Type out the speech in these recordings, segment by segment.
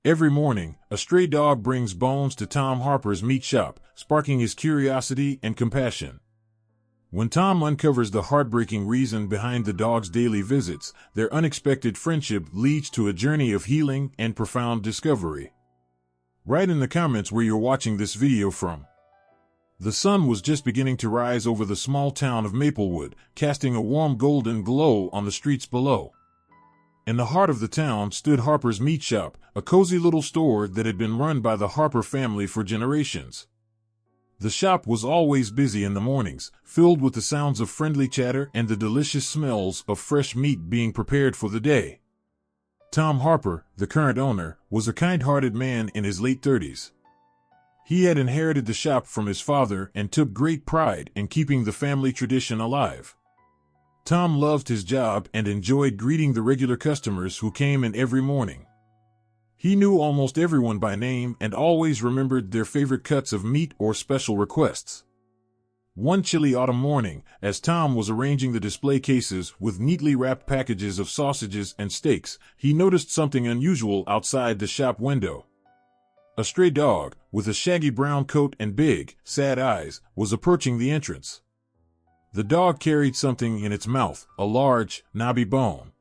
Every morning, a stray dog brings bones to Tom Harper's meat shop, sparking his curiosity and compassion. When Tom uncovers the heartbreaking reason behind the dog's daily visits, their unexpected friendship leads to a journey of healing and profound discovery. Write in the comments where you're watching this video from. The sun was just beginning to rise over the small town of Maplewood, casting a warm golden glow on the streets below. In the heart of the town stood Harper's Meat Shop, a cozy little store that had been run by the Harper family for generations. The shop was always busy in the mornings, filled with the sounds of friendly chatter and the delicious smells of fresh meat being prepared for the day. Tom Harper, the current owner, was a kind-hearted man in his late 30s. He had inherited the shop from his father and took great pride in keeping the family tradition alive. Tom loved his job and enjoyed greeting the regular customers who came in every morning. He knew almost everyone by name and always remembered their favorite cuts of meat or special requests. One chilly autumn morning, as Tom was arranging the display cases with neatly wrapped packages of sausages and steaks, he noticed something unusual outside the shop window. A stray dog, with a shaggy brown coat and big, sad eyes, was approaching the entrance. The dog carried something in its mouth, a large, knobby bone.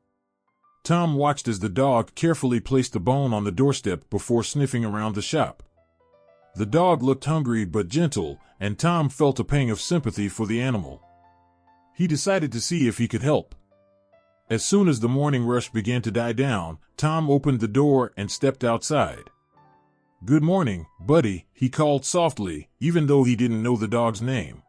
Tom watched as the dog carefully placed the bone on the doorstep before sniffing around the shop. The dog looked hungry but gentle, and Tom felt a pang of sympathy for the animal. He decided to see if he could help. As soon as the morning rush began to die down, Tom opened the door and stepped outside. "Good morning, buddy," he called softly, even though he didn't know the dog's name.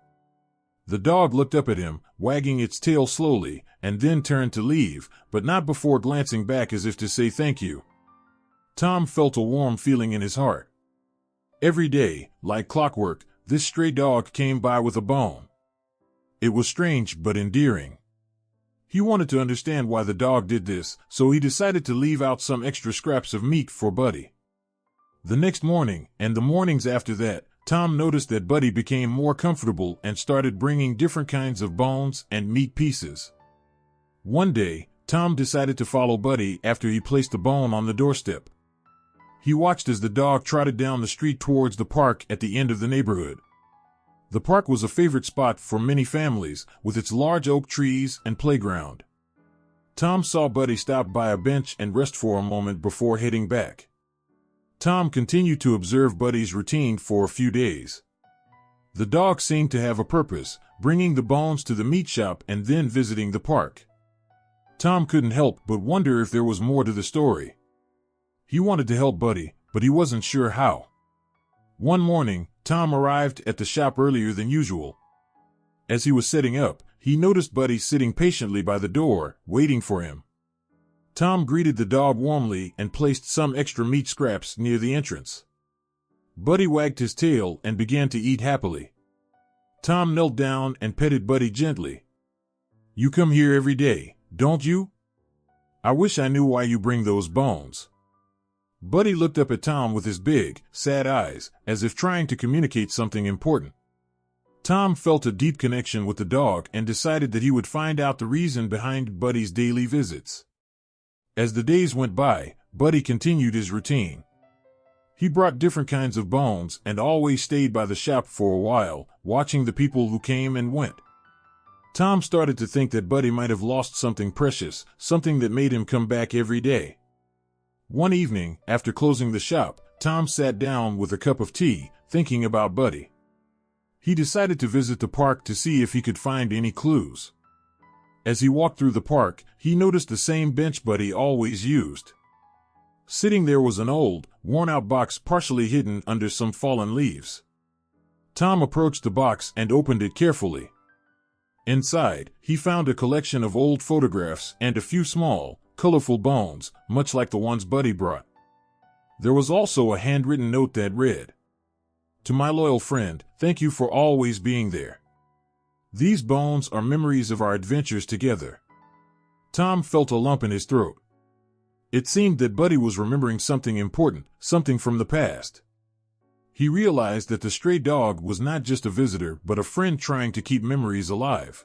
The dog looked up at him, wagging its tail slowly, and then turned to leave, but not before glancing back as if to say thank you. Tom felt a warm feeling in his heart. Every day, like clockwork, this stray dog came by with a bone. It was strange but endearing. He wanted to understand why the dog did this, so he decided to leave out some extra scraps of meat for Buddy. The next morning, and the mornings after that, Tom noticed that Buddy became more comfortable and started bringing different kinds of bones and meat pieces. One day, Tom decided to follow Buddy after he placed the bone on the doorstep. He watched as the dog trotted down the street towards the park at the end of the neighborhood. The park was a favorite spot for many families, with its large oak trees and playground. Tom saw Buddy stop by a bench and rest for a moment before heading back. Tom continued to observe Buddy's routine for a few days. The dog seemed to have a purpose, bringing the bones to the meat shop and then visiting the park. Tom couldn't help but wonder if there was more to the story. He wanted to help Buddy, but he wasn't sure how. One morning, Tom arrived at the shop earlier than usual. As he was setting up, he noticed Buddy sitting patiently by the door, waiting for him. Tom greeted the dog warmly and placed some extra meat scraps near the entrance. Buddy wagged his tail and began to eat happily. Tom knelt down and petted Buddy gently. "You come here every day, don't you? I wish I knew why you bring those bones." Buddy looked up at Tom with his big, sad eyes, as if trying to communicate something important. Tom felt a deep connection with the dog and decided that he would find out the reason behind Buddy's daily visits. As the days went by, Buddy continued his routine. He brought different kinds of bones and always stayed by the shop for a while, watching the people who came and went. Tom started to think that Buddy might have lost something precious, something that made him come back every day. One evening, after closing the shop, Tom sat down with a cup of tea, thinking about Buddy. He decided to visit the park to see if he could find any clues. As he walked through the park, he noticed the same bench Buddy always used. Sitting there was an old, worn-out box partially hidden under some fallen leaves. Tom approached the box and opened it carefully. Inside, he found a collection of old photographs and a few small, colorful bones, much like the ones Buddy brought. There was also a handwritten note that read, "To my loyal friend, thank you for always being there. These bones are memories of our adventures together." Tom felt a lump in his throat. It seemed that Buddy was remembering something important, something from the past. He realized that the stray dog was not just a visitor but a friend trying to keep memories alive.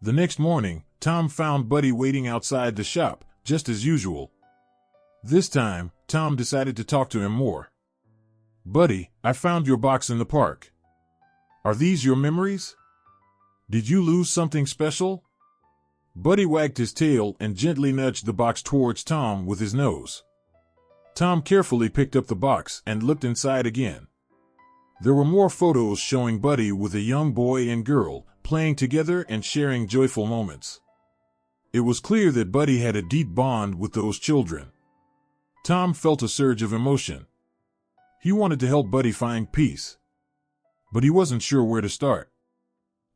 The next morning, Tom found Buddy waiting outside the shop, just as usual. This time, Tom decided to talk to him more. "Buddy, I found your box in the park. Are these your memories? Did you lose something special?" Buddy wagged his tail and gently nudged the box towards Tom with his nose. Tom carefully picked up the box and looked inside again. There were more photos showing Buddy with a young boy and girl, playing together and sharing joyful moments. It was clear that Buddy had a deep bond with those children. Tom felt a surge of emotion. He wanted to help Buddy find peace, but he wasn't sure where to start.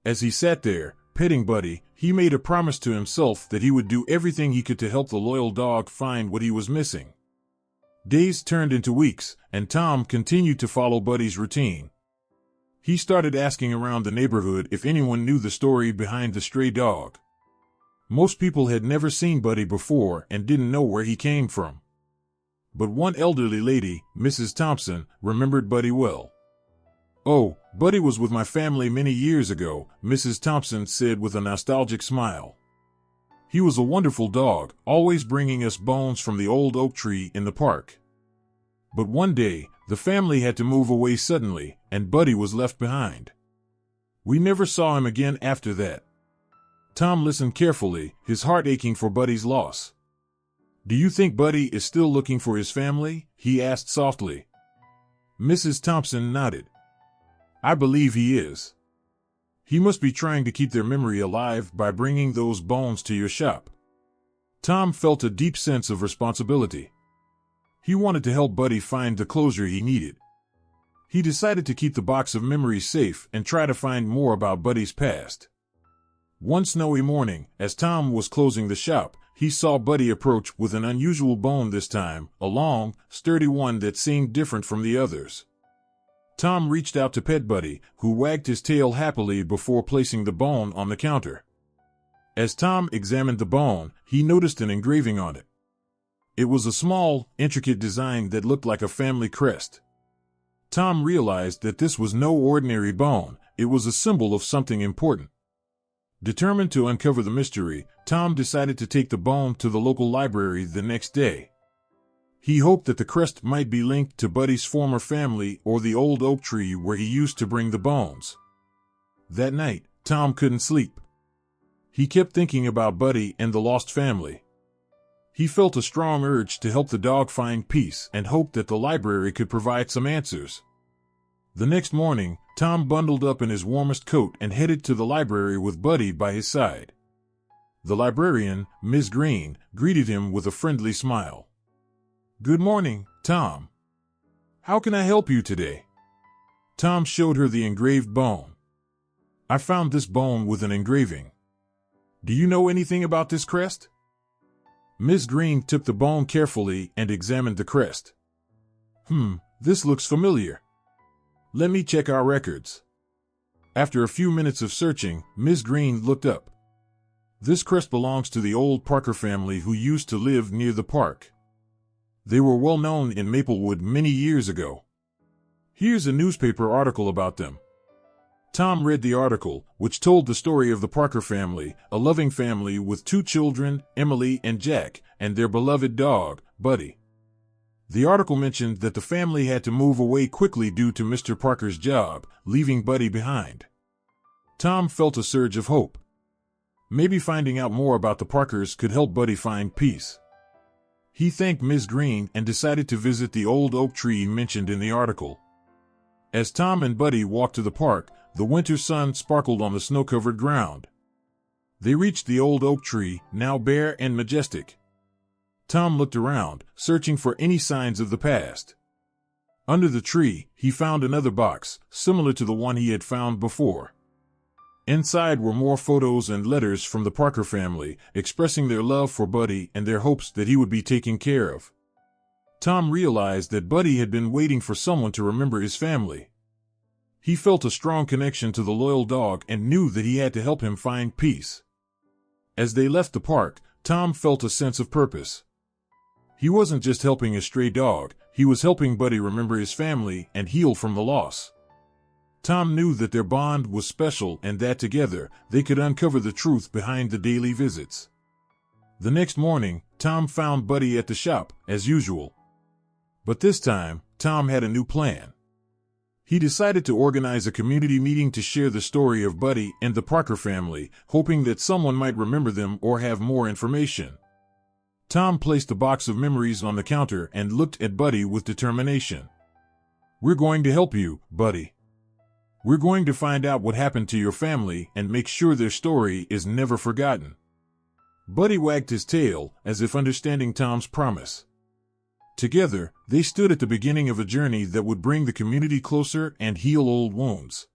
As he sat there, petting Buddy, he made a promise to himself that he would do everything he could to help the loyal dog find what he was missing. Days turned into weeks, and Tom continued to follow Buddy's routine. He started asking around the neighborhood if anyone knew the story behind the stray dog. Most people had never seen Buddy before and didn't know where he came from. But one elderly lady, Mrs. Thompson, remembered Buddy well. "Oh, Buddy was with my family many years ago," Mrs. Thompson said with a nostalgic smile. "He was a wonderful dog, always bringing us bones from the old oak tree in the park. But one day, the family had to move away suddenly, and Buddy was left behind. We never saw him again after that." Tom listened carefully, his heart aching for Buddy's loss. "Do you think Buddy is still looking for his family?" he asked softly. Mrs. Thompson nodded. "I believe he is. He must be trying to keep their memory alive by bringing those bones to your shop." Tom felt a deep sense of responsibility. He wanted to help Buddy find the closure he needed. He decided to keep the box of memories safe and try to find more about Buddy's past. One snowy morning, as Tom was closing the shop, he saw Buddy approach with an unusual bone this time, a long, sturdy one that seemed different from the others. Tom reached out to pet Buddy, who wagged his tail happily before placing the bone on the counter. As Tom examined the bone, he noticed an engraving on it. It was a small, intricate design that looked like a family crest. Tom realized that this was no ordinary bone, it was a symbol of something important. Determined to uncover the mystery, Tom decided to take the bone to the local library the next day. He hoped that the crest might be linked to Buddy's former family or the old oak tree where he used to bring the bones. That night, Tom couldn't sleep. He kept thinking about Buddy and the lost family. He felt a strong urge to help the dog find peace and hoped that the library could provide some answers. The next morning, Tom bundled up in his warmest coat and headed to the library with Buddy by his side. The librarian, Ms. Green, greeted him with a friendly smile. "Good morning, Tom. How can I help you today?" Tom showed her the engraved bone. "I found this bone with an engraving. Do you know anything about this crest?" Ms. Green took the bone carefully and examined the crest. This looks familiar. Let me check our records." After a few minutes of searching, Ms. Green looked up. "This crest belongs to the old Parker family who used to live near the park. They were well known in Maplewood many years ago. Here's a newspaper article about them." Tom read the article, which told the story of the Parker family, a loving family with 2 children, Emily and Jack, and their beloved dog, Buddy. The article mentioned that the family had to move away quickly due to Mr. Parker's job, leaving Buddy behind. Tom felt a surge of hope. Maybe finding out more about the Parkers could help Buddy find peace. He thanked Ms. Green and decided to visit the old oak tree mentioned in the article. As Tom and Buddy walked to the park, the winter sun sparkled on the snow-covered ground. They reached the old oak tree, now bare and majestic. Tom looked around, searching for any signs of the past. Under the tree, he found another box, similar to the one he had found before. Inside were more photos and letters from the Parker family, expressing their love for Buddy and their hopes that he would be taken care of. Tom realized that Buddy had been waiting for someone to remember his family. He felt a strong connection to the loyal dog and knew that he had to help him find peace. As they left the park, Tom felt a sense of purpose. He wasn't just helping a stray dog, he was helping Buddy remember his family and heal from the loss. Tom knew that their bond was special and that together, they could uncover the truth behind the daily visits. The next morning, Tom found Buddy at the shop, as usual. But this time, Tom had a new plan. He decided to organize a community meeting to share the story of Buddy and the Parker family, hoping that someone might remember them or have more information. Tom placed a box of memories on the counter and looked at Buddy with determination. "We're going to help you, Buddy. We're going to find out what happened to your family and make sure their story is never forgotten." Buddy wagged his tail, as if understanding Tom's promise. Together, they stood at the beginning of a journey that would bring the community closer and heal old wounds.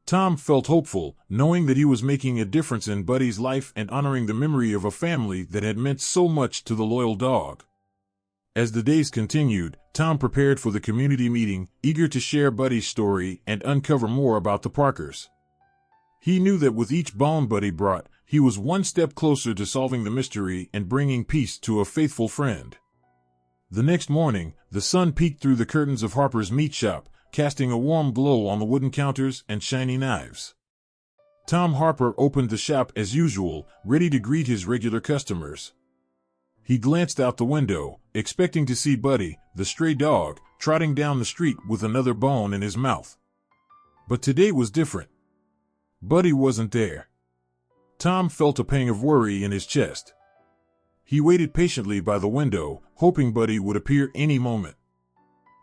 Tom felt hopeful, knowing that he was making a difference in Buddy's life and honoring the memory of a family that had meant so much to the loyal dog. As the days continued, Tom prepared for the community meeting, eager to share Buddy's story and uncover more about the Parkers. He knew that with each bone Buddy brought, he was one step closer to solving the mystery and bringing peace to a faithful friend. The next morning, the sun peeked through the curtains of Harper's meat shop, casting a warm glow on the wooden counters and shiny knives. Tom Harper opened the shop as usual, ready to greet his regular customers. He glanced out the window, expecting to see Buddy, the stray dog, trotting down the street with another bone in his mouth. But today was different. Buddy wasn't there. Tom felt a pang of worry in his chest. He waited patiently by the window, hoping Buddy would appear any moment.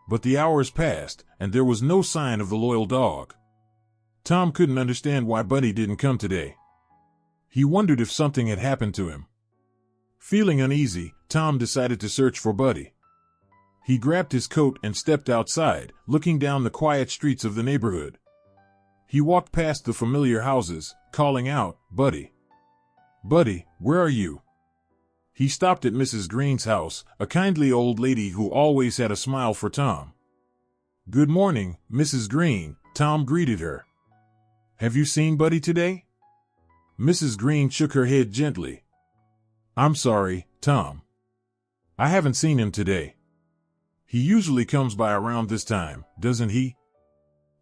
But the hours passed, and there was no sign of the loyal dog. Tom couldn't understand why Buddy didn't come today. He wondered if something had happened to him. Feeling uneasy, Tom decided to search for Buddy. He grabbed his coat and stepped outside, looking down the quiet streets of the neighborhood. He walked past the familiar houses, calling out, "Buddy! Buddy, where are you?" He stopped at Mrs. Green's house, a kindly old lady who always had a smile for Tom. "Good morning, Mrs. Green," Tom greeted her. "Have you seen Buddy today?" Mrs. Green shook her head gently. "I'm sorry, Tom. I haven't seen him today. He usually comes by around this time, doesn't he?"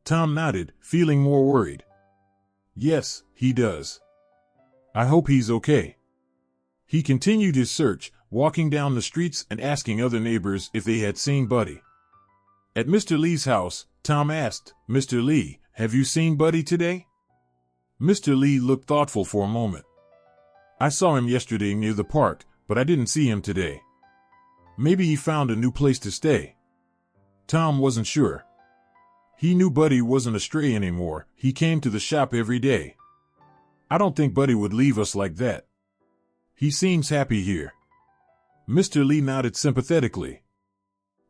Tom nodded, feeling more worried. "Yes, he does. I hope he's okay." He continued his search, walking down the streets and asking other neighbors if they had seen Buddy. At Mr. Lee's house, Tom asked, "Mr. Lee, have you seen Buddy today?" Mr. Lee looked thoughtful for a moment. "I saw him yesterday near the park, but I didn't see him today. Maybe he found a new place to stay." Tom wasn't sure. He knew Buddy wasn't a stray anymore. He came to the shop every day. "I don't think Buddy would leave us like that. He seems happy here." Mr. Lee nodded sympathetically.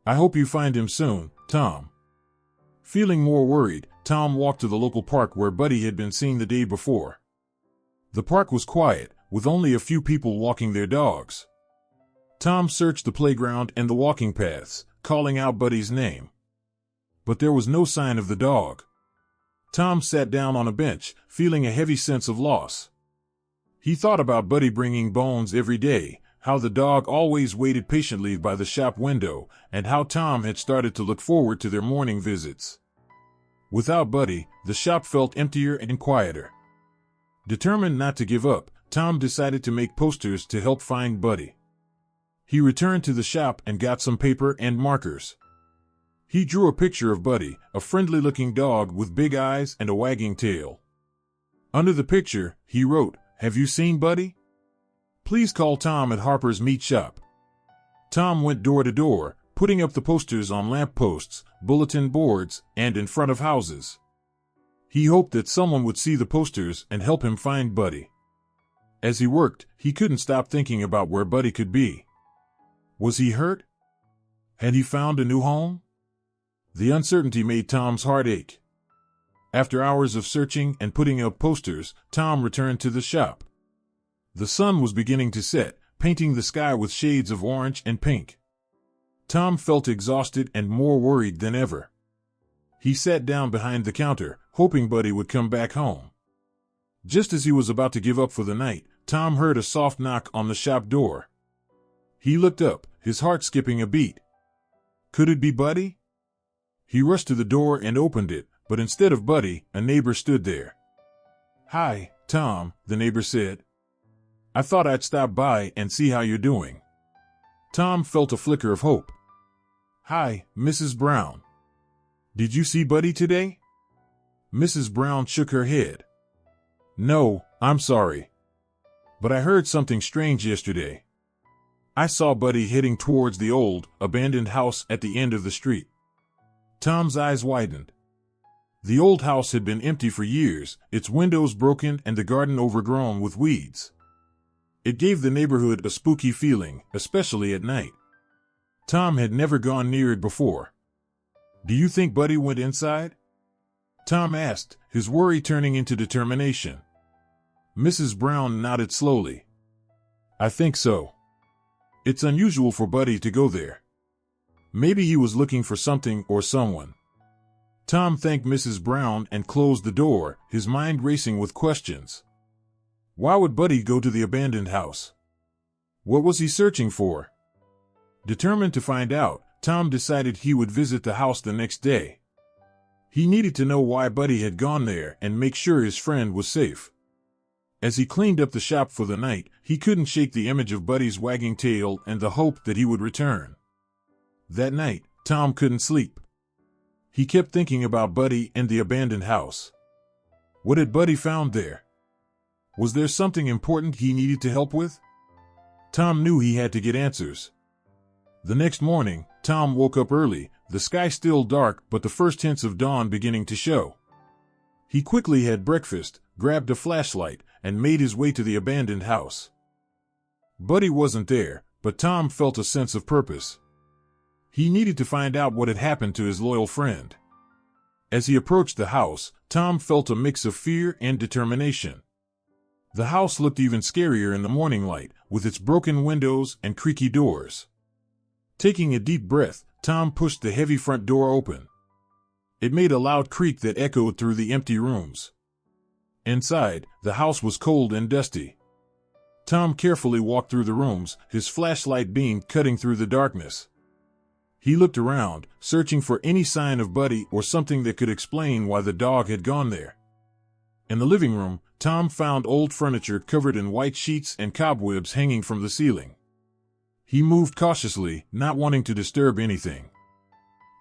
"I hope you find him soon, Tom." Feeling more worried, Tom walked to the local park where Buddy had been seen the day before. The park was quiet, with only a few people walking their dogs. Tom searched the playground and the walking paths, calling out Buddy's name. But there was no sign of the dog. Tom sat down on a bench, feeling a heavy sense of loss. He thought about Buddy bringing bones every day, how the dog always waited patiently by the shop window, and how Tom had started to look forward to their morning visits. Without Buddy, the shop felt emptier and quieter. Determined not to give up, Tom decided to make posters to help find Buddy. He returned to the shop and got some paper and markers. He drew a picture of Buddy, a friendly-looking dog with big eyes and a wagging tail. Under the picture, he wrote, "Have you seen Buddy? Please call Tom at Harper's Meat Shop." Tom went door to door, putting up the posters on lamp posts, bulletin boards, and in front of houses. He hoped that someone would see the posters and help him find Buddy. As he worked, he couldn't stop thinking about where Buddy could be. Was he hurt? Had he found a new home? The uncertainty made Tom's heart ache. After hours of searching and putting up posters, Tom returned to the shop. The sun was beginning to set, painting the sky with shades of orange and pink. Tom felt exhausted and more worried than ever. He sat down behind the counter, hoping Buddy would come back home. Just as he was about to give up for the night, Tom heard a soft knock on the shop door. He looked up, his heart skipping a beat. Could it be Buddy? He rushed to the door and opened it, but instead of Buddy, a neighbor stood there. "Hi, Tom," the neighbor said. I thought I'd stop by and see how you're doing." Tom felt a flicker of hope. "Hi, Mrs. Brown. Did you see Buddy today?" Mrs. Brown shook her head. "No, I'm sorry. But I heard something strange yesterday. I saw Buddy heading towards the old, abandoned house at the end of the street." Tom's eyes widened. The old house had been empty for years, its windows broken and the garden overgrown with weeds. It gave the neighborhood a spooky feeling, especially at night. Tom had never gone near it before. "Do you think Buddy went inside?" Tom asked, his worry turning into determination. Mrs. Brown nodded slowly. "I think so. It's unusual for Buddy to go there. Maybe he was looking for something or someone." Tom thanked Mrs. Brown and closed the door, his mind racing with questions. Why would Buddy go to the abandoned house? What was he searching for? Determined to find out, Tom decided he would visit the house the next day. He needed to know why Buddy had gone there and make sure his friend was safe. As he cleaned up the shop for the night, he couldn't shake the image of Buddy's wagging tail and the hope that he would return. That night, Tom couldn't sleep. He kept thinking about Buddy and the abandoned house. What had Buddy found there? Was there something important he needed to help with? Tom knew he had to get answers. The next morning, Tom woke up early, the sky still dark but the first hints of dawn beginning to show. He quickly had breakfast, grabbed a flashlight, and made his way to the abandoned house. Buddy wasn't there, but Tom felt a sense of purpose. He needed to find out what had happened to his loyal friend. As he approached the house, Tom felt a mix of fear and determination. The house looked even scarier in the morning light, with its broken windows and creaky doors. Taking a deep breath, Tom pushed the heavy front door open. It made a loud creak that echoed through the empty rooms. Inside, the house was cold and dusty. Tom carefully walked through the rooms, his flashlight beam cutting through the darkness. He looked around, searching for any sign of Buddy or something that could explain why the dog had gone there. In the living room, Tom found old furniture covered in white sheets and cobwebs hanging from the ceiling. He moved cautiously, not wanting to disturb anything.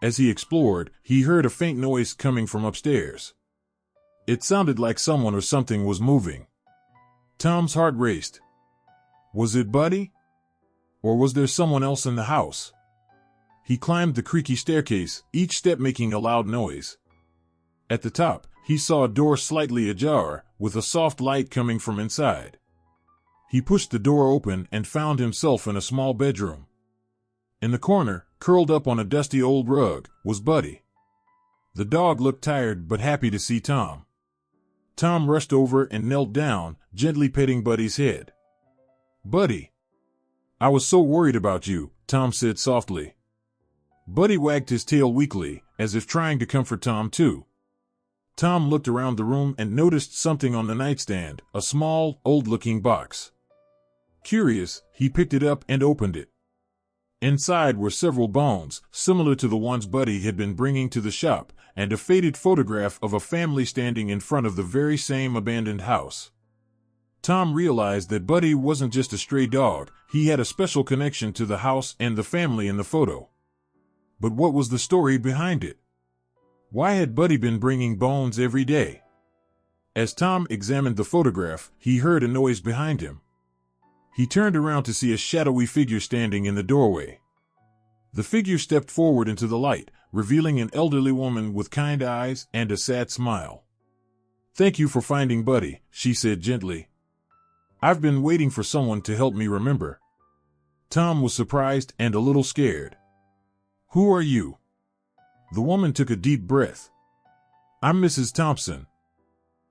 As he explored, he heard a faint noise coming from upstairs. It sounded like someone or something was moving. Tom's heart raced. Was it Buddy? Or was there someone else in the house? He climbed the creaky staircase, each step making a loud noise. At the top, he saw a door slightly ajar, with a soft light coming from inside. He pushed the door open and found himself in a small bedroom. In the corner, curled up on a dusty old rug, was Buddy. The dog looked tired but happy to see Tom. Tom rushed over and knelt down, gently petting Buddy's head. "Buddy, I was so worried about you," Tom said softly. Buddy wagged his tail weakly, as if trying to comfort Tom too. Tom looked around the room and noticed something on the nightstand, a small, old-looking box. Curious, he picked it up and opened it. Inside were several bones, similar to the ones Buddy had been bringing to the shop, and a faded photograph of a family standing in front of the very same abandoned house. Tom realized that Buddy wasn't just a stray dog, he had a special connection to the house and the family in the photo. But what was the story behind it? Why had Buddy been bringing bones every day? As Tom examined the photograph, he heard a noise behind him. He turned around to see a shadowy figure standing in the doorway. The figure stepped forward into the light, revealing an elderly woman with kind eyes and a sad smile. "Thank you for finding Buddy," she said gently. "I've been waiting for someone to help me remember." Tom was surprised and a little scared. "Who are you?" The woman took a deep breath. "I'm Mrs. Thompson.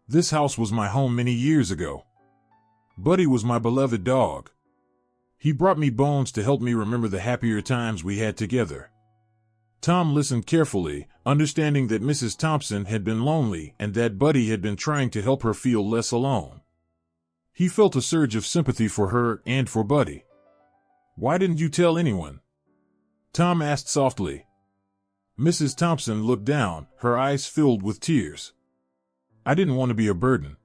This house was my home many years ago. Buddy was my beloved dog. He brought me bones to help me remember the happier times we had together." Tom listened carefully, understanding that Mrs. Thompson had been lonely and that Buddy had been trying to help her feel less alone. He felt a surge of sympathy for her and for Buddy. "Why didn't you tell anyone?" Tom asked softly. Mrs. Thompson looked down, her eyes filled with tears. "I didn't want to be a burden.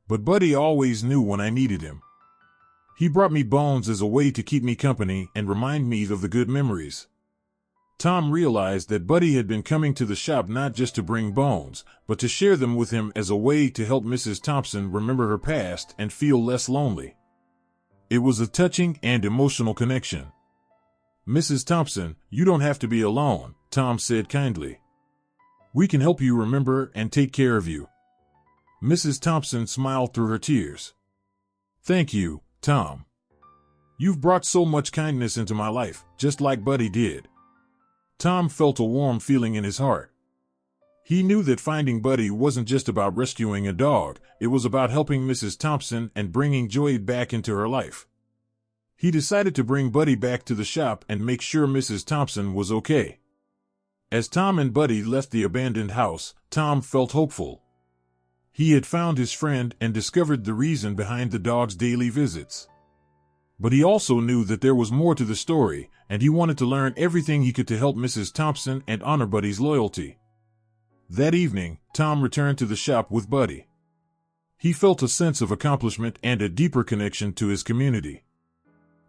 But Buddy always knew when I needed him. He brought me Bones as a way to keep me company and remind me of the good memories. Tom realized that Buddy had been coming to the shop not just to bring Bones, but to share them with him as a way to help Mrs. Thompson remember her past and feel less lonely. It was a touching and emotional connection. "Mrs. Thompson, you don't have to be alone," Tom said kindly. "We can help you remember and take care of you." Mrs. Thompson smiled through her tears. "Thank you, Tom. You've brought so much kindness into my life, just like Buddy did." Tom felt a warm feeling in his heart. He knew that finding Buddy wasn't just about rescuing a dog, it was about helping Mrs. Thompson and bringing joy back into her life. He decided to bring Buddy back to the shop and make sure Mrs. Thompson was okay. As Tom and Buddy left the abandoned house, Tom felt hopeful. He had found his friend and discovered the reason behind the dog's daily visits. But he also knew that there was more to the story, and he wanted to learn everything he could to help Mrs. Thompson and honor Buddy's loyalty. That evening, Tom returned to the shop with Buddy. He felt a sense of accomplishment and a deeper connection to his community.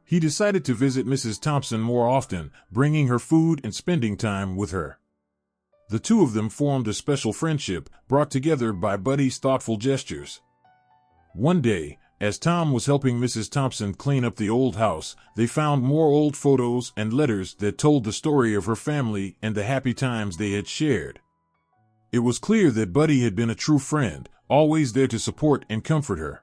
He decided to visit Mrs. Thompson more often, bringing her food and spending time with her. The two of them formed a special friendship, brought together by Buddy's thoughtful gestures. One day, as Tom was helping Mrs. Thompson clean up the old house, they found more old photos and letters that told the story of her family and the happy times they had shared. It was clear that Buddy had been a true friend, always there to support and comfort her.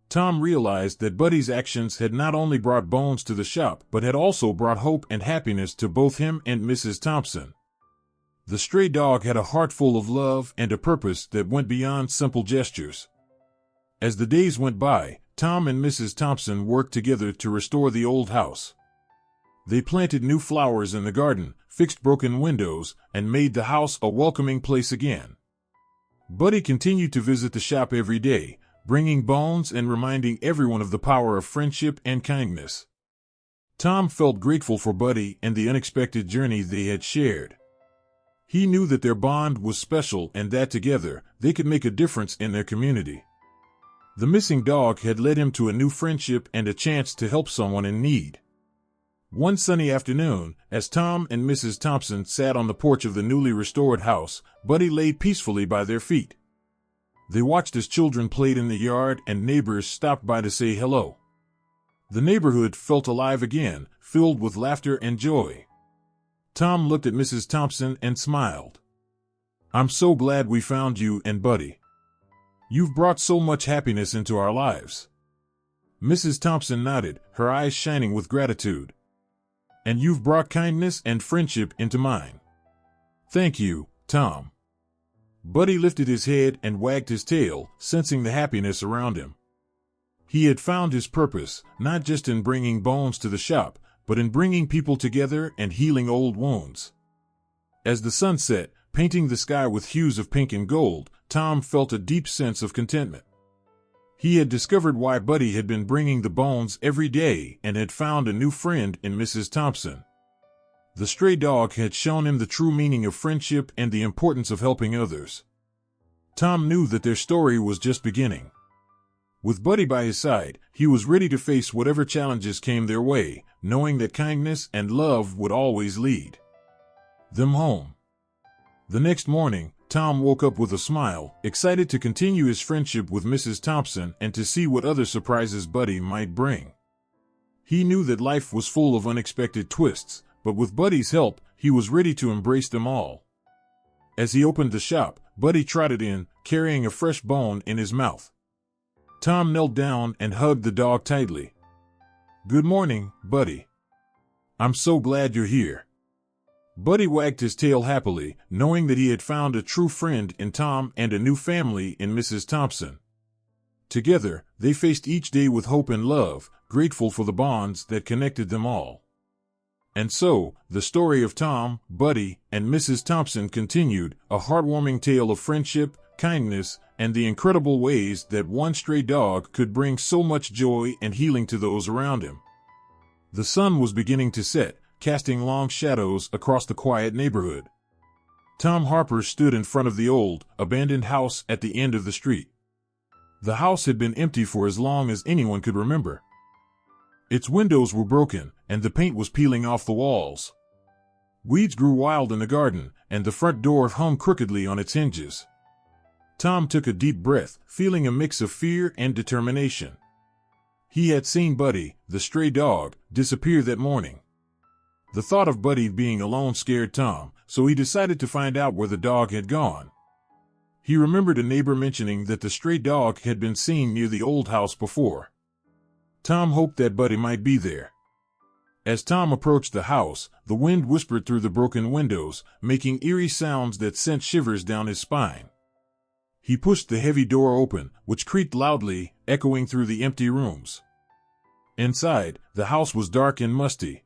Tom realized that Buddy's actions had not only brought Bones to the shop, but had also brought hope and happiness to both him and Mrs. Thompson. The stray dog had a heart full of love and a purpose that went beyond simple gestures. As the days went by, Tom and Mrs. Thompson worked together to restore the old house. They planted new flowers in the garden, fixed broken windows, and made the house a welcoming place again. Buddy continued to visit the shop every day, bringing Bones and reminding everyone of the power of friendship and kindness. Tom felt grateful for Buddy and the unexpected journey they had shared. He knew that their bond was special and that together, they could make a difference in their community. The missing dog had led him to a new friendship and a chance to help someone in need. One sunny afternoon, as Tom and Mrs. Thompson sat on the porch of the newly restored house, Buddy lay peacefully by their feet. They watched as children played in the yard and neighbors stopped by to say hello. The neighborhood felt alive again, filled with laughter and joy. Tom looked at Mrs. Thompson and smiled. "I'm so glad we found you and Buddy. You've brought so much happiness into our lives." Mrs. Thompson nodded, her eyes shining with gratitude. "And you've brought kindness and friendship into mine." "Thank you, Tom." Buddy lifted his head and wagged his tail, sensing the happiness around him. He had found his purpose, not just in bringing Bones to the shop, but in bringing people together and healing old wounds. As the sun set, painting the sky with hues of pink and gold, Tom felt a deep sense of contentment. He had discovered why Buddy had been bringing the Bones every day and had found a new friend in Mrs. Thompson. The stray dog had shown him the true meaning of friendship and the importance of helping others. Tom knew that their story was just beginning. With Buddy by his side, he was ready to face whatever challenges came their way, knowing that kindness and love would always lead them home. The next morning, Tom woke up with a smile, excited to continue his friendship with Mrs. Thompson and to see what other surprises Buddy might bring. He knew that life was full of unexpected twists, but with Buddy's help, he was ready to embrace them all. As he opened the shop, Buddy trotted in, carrying a fresh bone in his mouth. Tom knelt down and hugged the dog tightly. "Good morning, Buddy. I'm so glad you're here." Buddy wagged his tail happily, knowing that he had found a true friend in Tom and a new family in Mrs. Thompson. Together, they faced each day with hope and love, grateful for the bonds that connected them all. And so, the story of Tom, Buddy, and Mrs. Thompson continued, a heartwarming tale of friendship, kindness, and the incredible ways that one stray dog could bring so much joy and healing to those around him. The sun was beginning to set, casting long shadows across the quiet neighborhood. Tom Harper stood in front of the old, abandoned house at the end of the street. The house had been empty for as long as anyone could remember. Its windows were broken, and the paint was peeling off the walls. Weeds grew wild in the garden, and the front door hung crookedly on its hinges. Tom took a deep breath, feeling a mix of fear and determination. He had seen Buddy, the stray dog, disappear that morning. The thought of Buddy being alone scared Tom, so he decided to find out where the dog had gone. He remembered a neighbor mentioning that the stray dog had been seen near the old house before. Tom hoped that Buddy might be there. As Tom approached the house, the wind whispered through the broken windows, making eerie sounds that sent shivers down his spine. He pushed the heavy door open, which creaked loudly, echoing through the empty rooms. Inside, the house was dark and musty.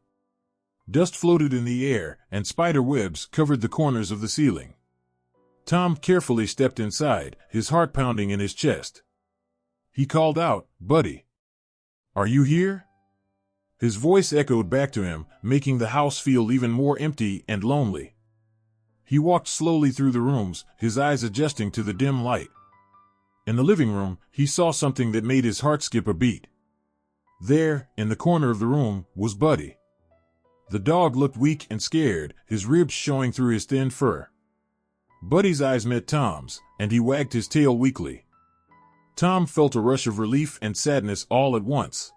Dust floated in the air, and spider webs covered the corners of the ceiling. Tom carefully stepped inside, his heart pounding in his chest. He called out, "Buddy, are you here?" His voice echoed back to him, making the house feel even more empty and lonely. He walked slowly through the rooms, his eyes adjusting to the dim light. In the living room, he saw something that made his heart skip a beat. There, in the corner of the room, was Buddy. The dog looked weak and scared, his ribs showing through his thin fur. Buddy's eyes met Tom's, and he wagged his tail weakly. Tom felt a rush of relief and sadness all at once.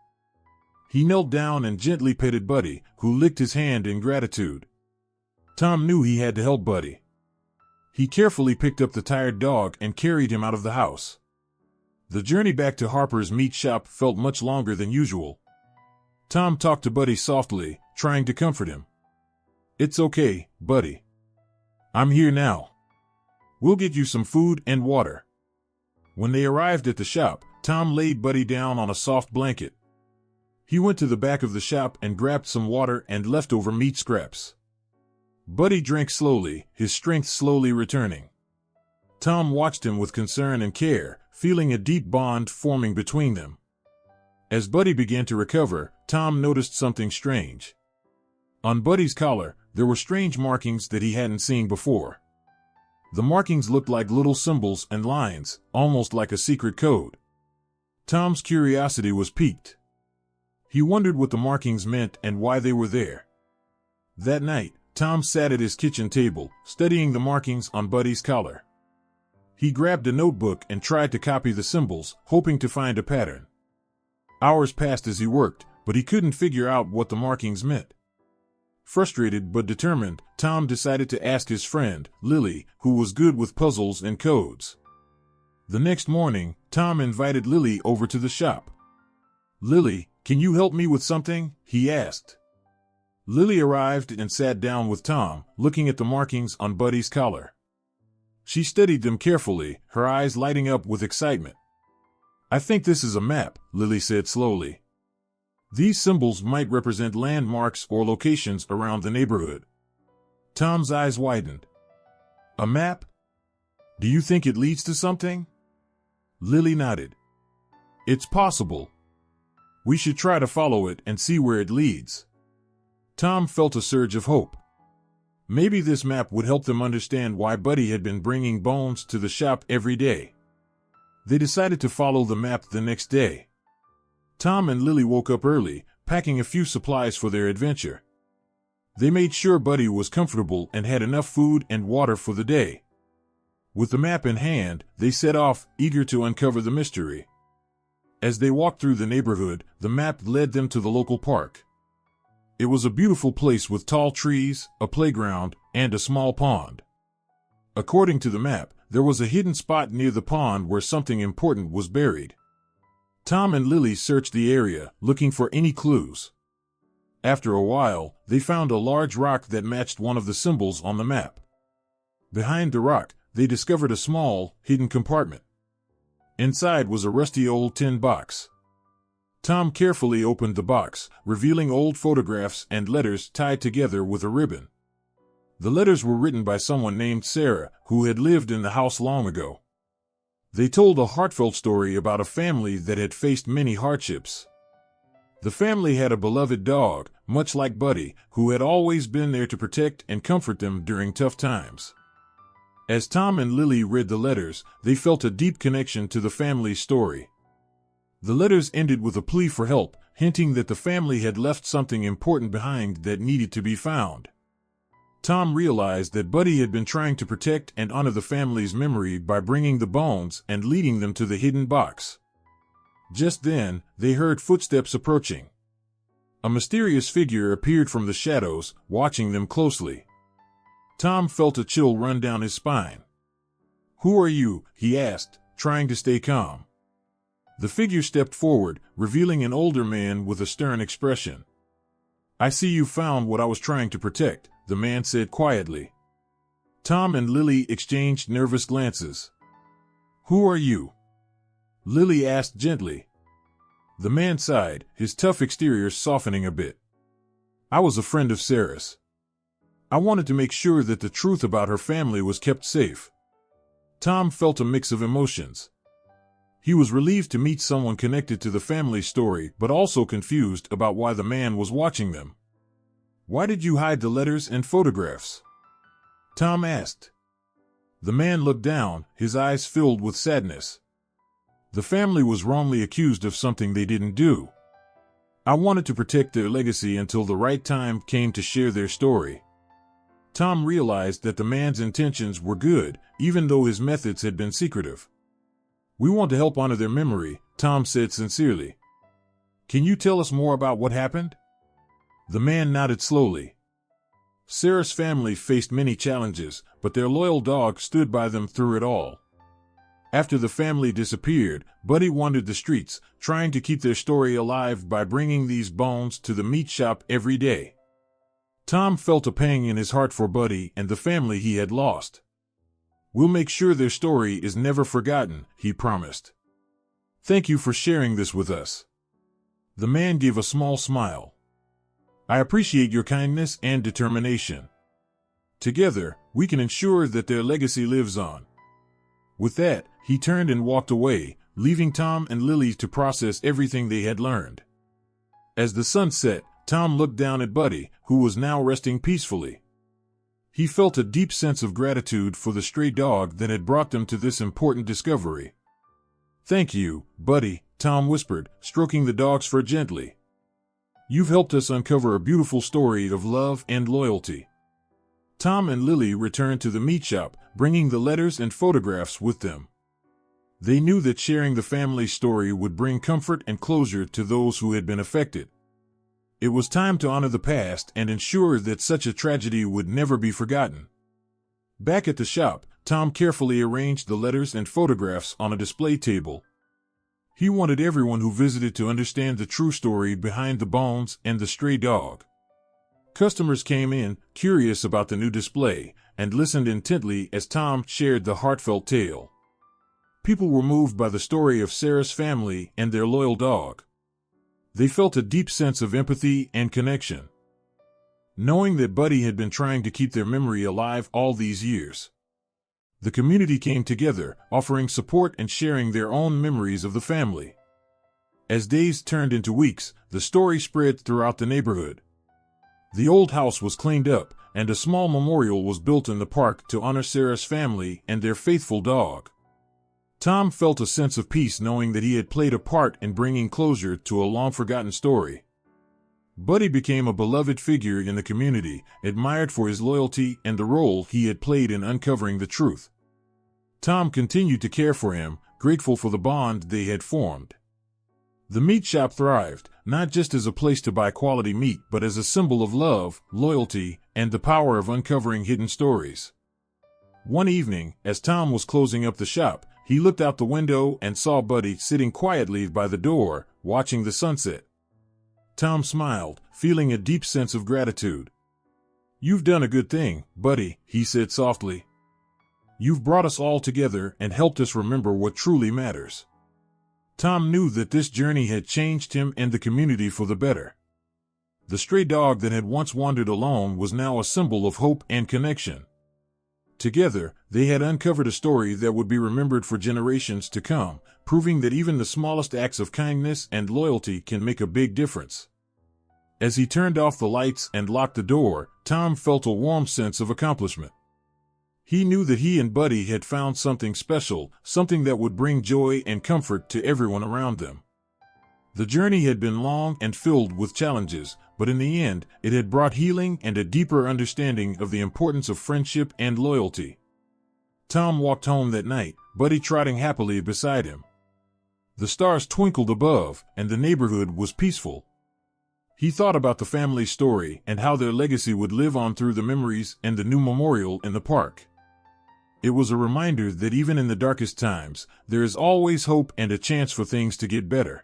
He knelt down and gently petted Buddy, who licked his hand in gratitude. Tom knew he had to help Buddy. He carefully picked up the tired dog and carried him out of the house. The journey back to Harper's meat shop felt much longer than usual. Tom talked to Buddy softly, trying to comfort him. "It's okay, Buddy. I'm here now. We'll get you some food and water." When they arrived at the shop, Tom laid Buddy down on a soft blanket. He went to the back of the shop and grabbed some water and leftover meat scraps. Buddy drank slowly, his strength slowly returning. Tom watched him with concern and care, feeling a deep bond forming between them. As Buddy began to recover, Tom noticed something strange. On Buddy's collar, there were strange markings that he hadn't seen before. The markings looked like little symbols and lines, almost like a secret code. Tom's curiosity was piqued. He wondered what the markings meant and why they were there. That night, Tom sat at his kitchen table, studying the markings on Buddy's collar. He grabbed a notebook and tried to copy the symbols, hoping to find a pattern. Hours passed as he worked, but he couldn't figure out what the markings meant. Frustrated but determined, Tom decided to ask his friend, Lily, who was good with puzzles and codes. The next morning, Tom invited Lily over to the shop. "Lily, can you help me with something?" he asked. Lily arrived and sat down with Tom, looking at the markings on Buddy's collar. She studied them carefully, her eyes lighting up with excitement. "I think this is a map," Lily said slowly. "These symbols might represent landmarks or locations around the neighborhood." Tom's eyes widened. "A map? Do you think it leads to something?" Lily nodded. "It's possible. We should try to follow it and see where it leads." Tom felt a surge of hope. Maybe this map would help them understand why Buddy had been bringing bones to the shop every day. They decided to follow the map the next day. Tom and Lily woke up early, packing a few supplies for their adventure. They made sure Buddy was comfortable and had enough food and water for the day. With the map in hand, they set off, eager to uncover the mystery. As they walked through the neighborhood, the map led them to the local park. It was a beautiful place with tall trees, a playground, and a small pond. According to the map, there was a hidden spot near the pond where something important was buried. Tom and Lily searched the area, looking for any clues. After a while, they found a large rock that matched one of the symbols on the map. Behind the rock, they discovered a small, hidden compartment. Inside was a rusty old tin box. Tom carefully opened the box, revealing old photographs and letters tied together with a ribbon. The letters were written by someone named Sarah, who had lived in the house long ago. They told a heartfelt story about a family that had faced many hardships. The family had a beloved dog, much like Buddy, who had always been there to protect and comfort them during tough times. As Tom and Lily read the letters, they felt a deep connection to the family's story. The letters ended with a plea for help, hinting that the family had left something important behind that needed to be found. Tom realized that Buddy had been trying to protect and honor the family's memory by bringing the bones and leading them to the hidden box. Just then, they heard footsteps approaching. A mysterious figure appeared from the shadows, watching them closely. Tom felt a chill run down his spine. "Who are you?" he asked, trying to stay calm. The figure stepped forward, revealing an older man with a stern expression. "I see you found what I was trying to protect," the man said quietly. Tom and Lily exchanged nervous glances. "Who are you?" Lily asked gently. The man sighed, his tough exterior softening a bit. "I was a friend of Sarah's. I wanted to make sure that the truth about her family was kept safe." Tom felt a mix of emotions. He was relieved to meet someone connected to the family story, but also confused about why the man was watching them. "Why did you hide the letters and photographs?" Tom asked. The man looked down, his eyes filled with sadness. "The family was wrongly accused of something they didn't do. I wanted to protect their legacy until the right time came to share their story." Tom realized that the man's intentions were good, even though his methods had been secretive. "We want to help honor their memory," Tom said sincerely. "Can you tell us more about what happened?" The man nodded slowly. Sarah's family faced many challenges, but their loyal dog stood by them through it all. After the family disappeared, Buddy wandered the streets, trying to keep their story alive by bringing these bones to the meat shop every day. Tom felt a pang in his heart for Buddy and the family he had lost. "We'll make sure their story is never forgotten," he promised. "Thank you for sharing this with us." The man gave a small smile. "I appreciate your kindness and determination. Together, we can ensure that their legacy lives on." With that, he turned and walked away, leaving Tom and Lily to process everything they had learned. As the sun set, Tom looked down at Buddy, who was now resting peacefully. He felt a deep sense of gratitude for the stray dog that had brought them to this important discovery. "Thank you, Buddy," Tom whispered, stroking the dog's fur gently. "You've helped us uncover a beautiful story of love and loyalty." Tom and Lily returned to the meat shop, bringing the letters and photographs with them. They knew that sharing the family story would bring comfort and closure to those who had been affected. It was time to honor the past and ensure that such a tragedy would never be forgotten. Back at the shop, Tom carefully arranged the letters and photographs on a display table. He wanted everyone who visited to understand the true story behind the bones and the stray dog. Customers came in, curious about the new display, and listened intently as Tom shared the heartfelt tale. People were moved by the story of Sarah's family and their loyal dog. They felt a deep sense of empathy and connection, knowing that Buddy had been trying to keep their memory alive all these years. The community came together, offering support and sharing their own memories of the family. As days turned into weeks, the story spread throughout the neighborhood. The old house was cleaned up, and a small memorial was built in the park to honor Sarah's family and their faithful dog. Tom felt a sense of peace knowing that he had played a part in bringing closure to a long-forgotten story. Buddy became a beloved figure in the community, admired for his loyalty and the role he had played in uncovering the truth. Tom continued to care for him, grateful for the bond they had formed. The meat shop thrived, not just as a place to buy quality meat, but as a symbol of love, loyalty, and the power of uncovering hidden stories. One evening, as Tom was closing up the shop, he looked out the window and saw Buddy sitting quietly by the door, watching the sunset. Tom smiled, feeling a deep sense of gratitude. "You've done a good thing, Buddy," he said softly. "You've brought us all together and helped us remember what truly matters." Tom knew that this journey had changed him and the community for the better. The stray dog that had once wandered alone was now a symbol of hope and connection. Together, they had uncovered a story that would be remembered for generations to come, proving that even the smallest acts of kindness and loyalty can make a big difference. As he turned off the lights and locked the door, Tom felt a warm sense of accomplishment. He knew that he and Buddy had found something special, something that would bring joy and comfort to everyone around them. The journey had been long and filled with challenges, but in the end, it had brought healing and a deeper understanding of the importance of friendship and loyalty. Tom walked home that night, Buddy trotting happily beside him. The stars twinkled above, and the neighborhood was peaceful. He thought about the family's story and how their legacy would live on through the memories and the new memorial in the park. It was a reminder that even in the darkest times, there is always hope and a chance for things to get better.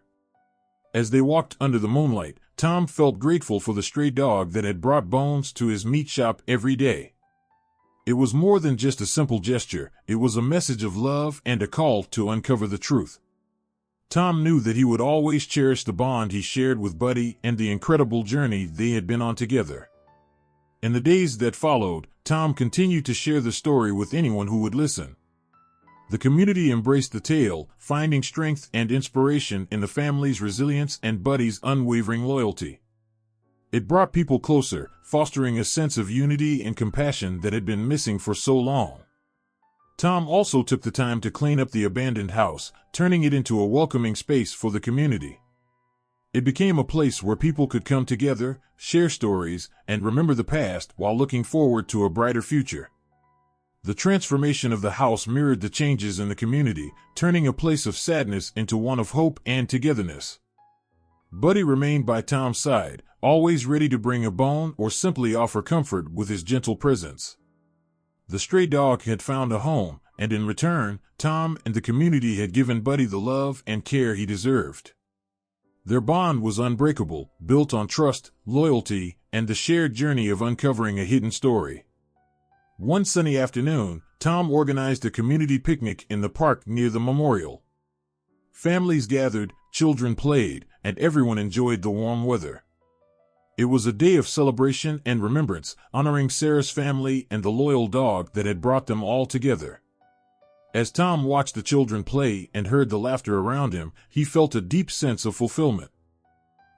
As they walked under the moonlight, Tom felt grateful for the stray dog that had brought Bones to his meat shop every day. It was more than just a simple gesture, it was a message of love and a call to uncover the truth. Tom knew that he would always cherish the bond he shared with Buddy and the incredible journey they had been on together. In the days that followed, Tom continued to share the story with anyone who would listen. The community embraced the tale, finding strength and inspiration in the family's resilience and Buddy's unwavering loyalty. It brought people closer, fostering a sense of unity and compassion that had been missing for so long. Tom also took the time to clean up the abandoned house, turning it into a welcoming space for the community. It became a place where people could come together, share stories, and remember the past while looking forward to a brighter future. The transformation of the house mirrored the changes in the community, turning a place of sadness into one of hope and togetherness. Buddy remained by Tom's side, always ready to bring a bone or simply offer comfort with his gentle presence. The stray dog had found a home, and in return, Tom and the community had given Buddy the love and care he deserved. Their bond was unbreakable, built on trust, loyalty, and the shared journey of uncovering a hidden story. One sunny afternoon, Tom organized a community picnic in the park near the memorial. Families gathered, children played, and everyone enjoyed the warm weather. It was a day of celebration and remembrance, honoring Sarah's family and the loyal dog that had brought them all together. As Tom watched the children play and heard the laughter around him, he felt a deep sense of fulfillment.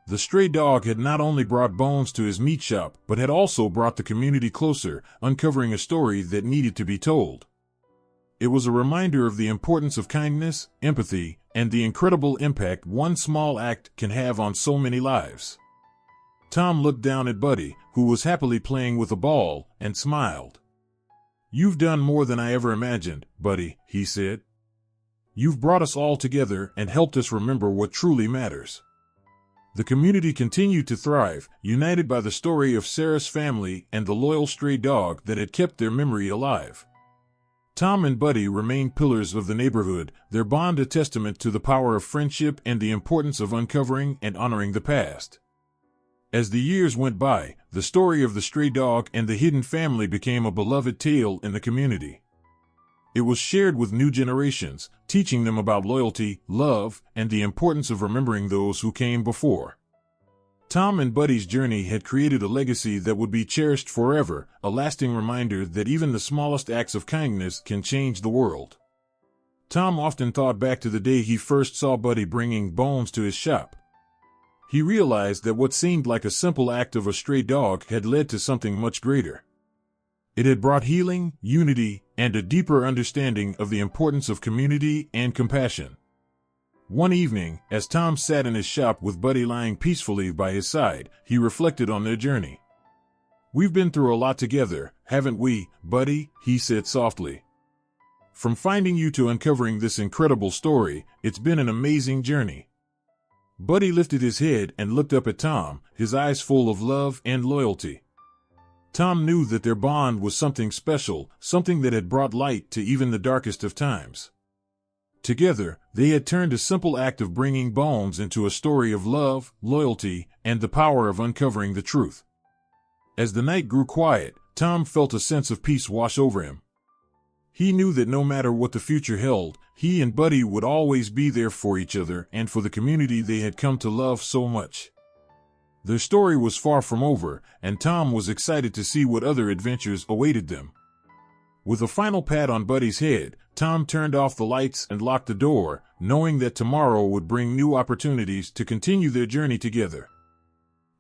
The stray dog had not only brought Bones to his meat shop, but had also brought the community closer, uncovering a story that needed to be told. It was a reminder of the importance of kindness, empathy, and the incredible impact one small act can have on so many lives. Tom looked down at Buddy, who was happily playing with a ball, and smiled. "You've done more than I ever imagined, Buddy," he said. "You've brought us all together and helped us remember what truly matters." The community continued to thrive, united by the story of Sarah's family and the loyal stray dog that had kept their memory alive. Tom and Buddy remained pillars of the neighborhood, their bond a testament to the power of friendship and the importance of uncovering and honoring the past. As the years went by, the story of the stray dog and the hidden family became a beloved tale in the community. It was shared with new generations, teaching them about loyalty, love, and the importance of remembering those who came before. Tom and Buddy's journey had created a legacy that would be cherished forever, a lasting reminder that even the smallest acts of kindness can change the world. Tom often thought back to the day he first saw Buddy bringing Bones to his shop. He realized that what seemed like a simple act of a stray dog had led to something much greater. It had brought healing, unity, and a deeper understanding of the importance of community and compassion. One evening, as Tom sat in his shop with Buddy lying peacefully by his side, he reflected on their journey. "We've been through a lot together, haven't we, Buddy?" he said softly. "From finding you to uncovering this incredible story, it's been an amazing journey." Buddy lifted his head and looked up at Tom, his eyes full of love and loyalty. Tom knew that their bond was something special, something that had brought light to even the darkest of times. Together, they had turned a simple act of bringing Bones into a story of love, loyalty, and the power of uncovering the truth. As the night grew quiet, Tom felt a sense of peace wash over him. He knew that no matter what the future held, he and Buddy would always be there for each other and for the community they had come to love so much. Their story was far from over, and Tom was excited to see what other adventures awaited them. With a final pat on Buddy's head, Tom turned off the lights and locked the door, knowing that tomorrow would bring new opportunities to continue their journey together.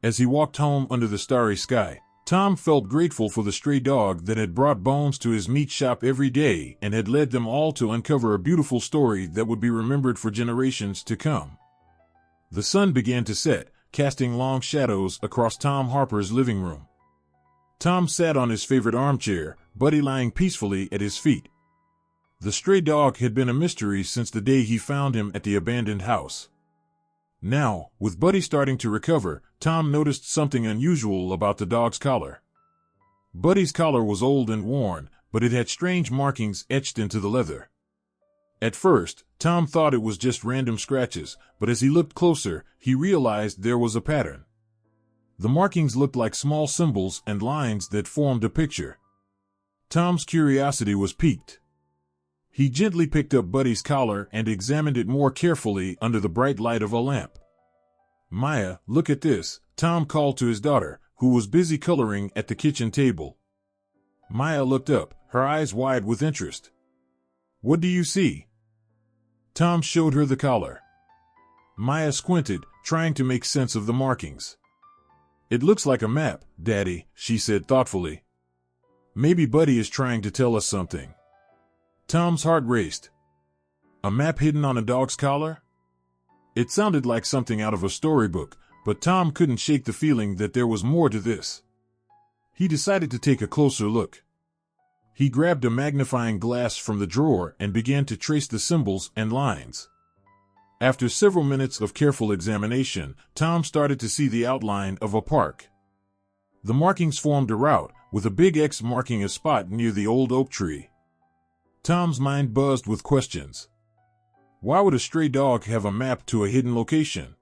As he walked home under the starry sky, Tom felt grateful for the stray dog that had brought Bones to his meat shop every day and had led them all to uncover a beautiful story that would be remembered for generations to come. The sun began to set, casting long shadows across Tom Harper's living room. Tom sat on his favorite armchair, Buddy lying peacefully at his feet. The stray dog had been a mystery since the day he found him at the abandoned house. Now, with Buddy starting to recover, Tom noticed something unusual about the dog's collar. Buddy's collar was old and worn, but it had strange markings etched into the leather. At first, Tom thought it was just random scratches, but as he looked closer, he realized there was a pattern. The markings looked like small symbols and lines that formed a picture. Tom's curiosity was piqued. He gently picked up Buddy's collar and examined it more carefully under the bright light of a lamp. "Maya, look at this," Tom called to his daughter, who was busy coloring at the kitchen table. Maya looked up, her eyes wide with interest. "What do you see?" Tom showed her the collar. Maya squinted, trying to make sense of the markings. "It looks like a map, Daddy," she said thoughtfully. "Maybe Buddy is trying to tell us something." Tom's heart raced. A map hidden on a dog's collar? It sounded like something out of a storybook, but Tom couldn't shake the feeling that there was more to this. He decided to take a closer look. He grabbed a magnifying glass from the drawer and began to trace the symbols and lines. After several minutes of careful examination, Tom started to see the outline of a park. The markings formed a route, with a big X marking a spot near the old oak tree. Tom's mind buzzed with questions. Why would a stray dog have a map to a hidden location?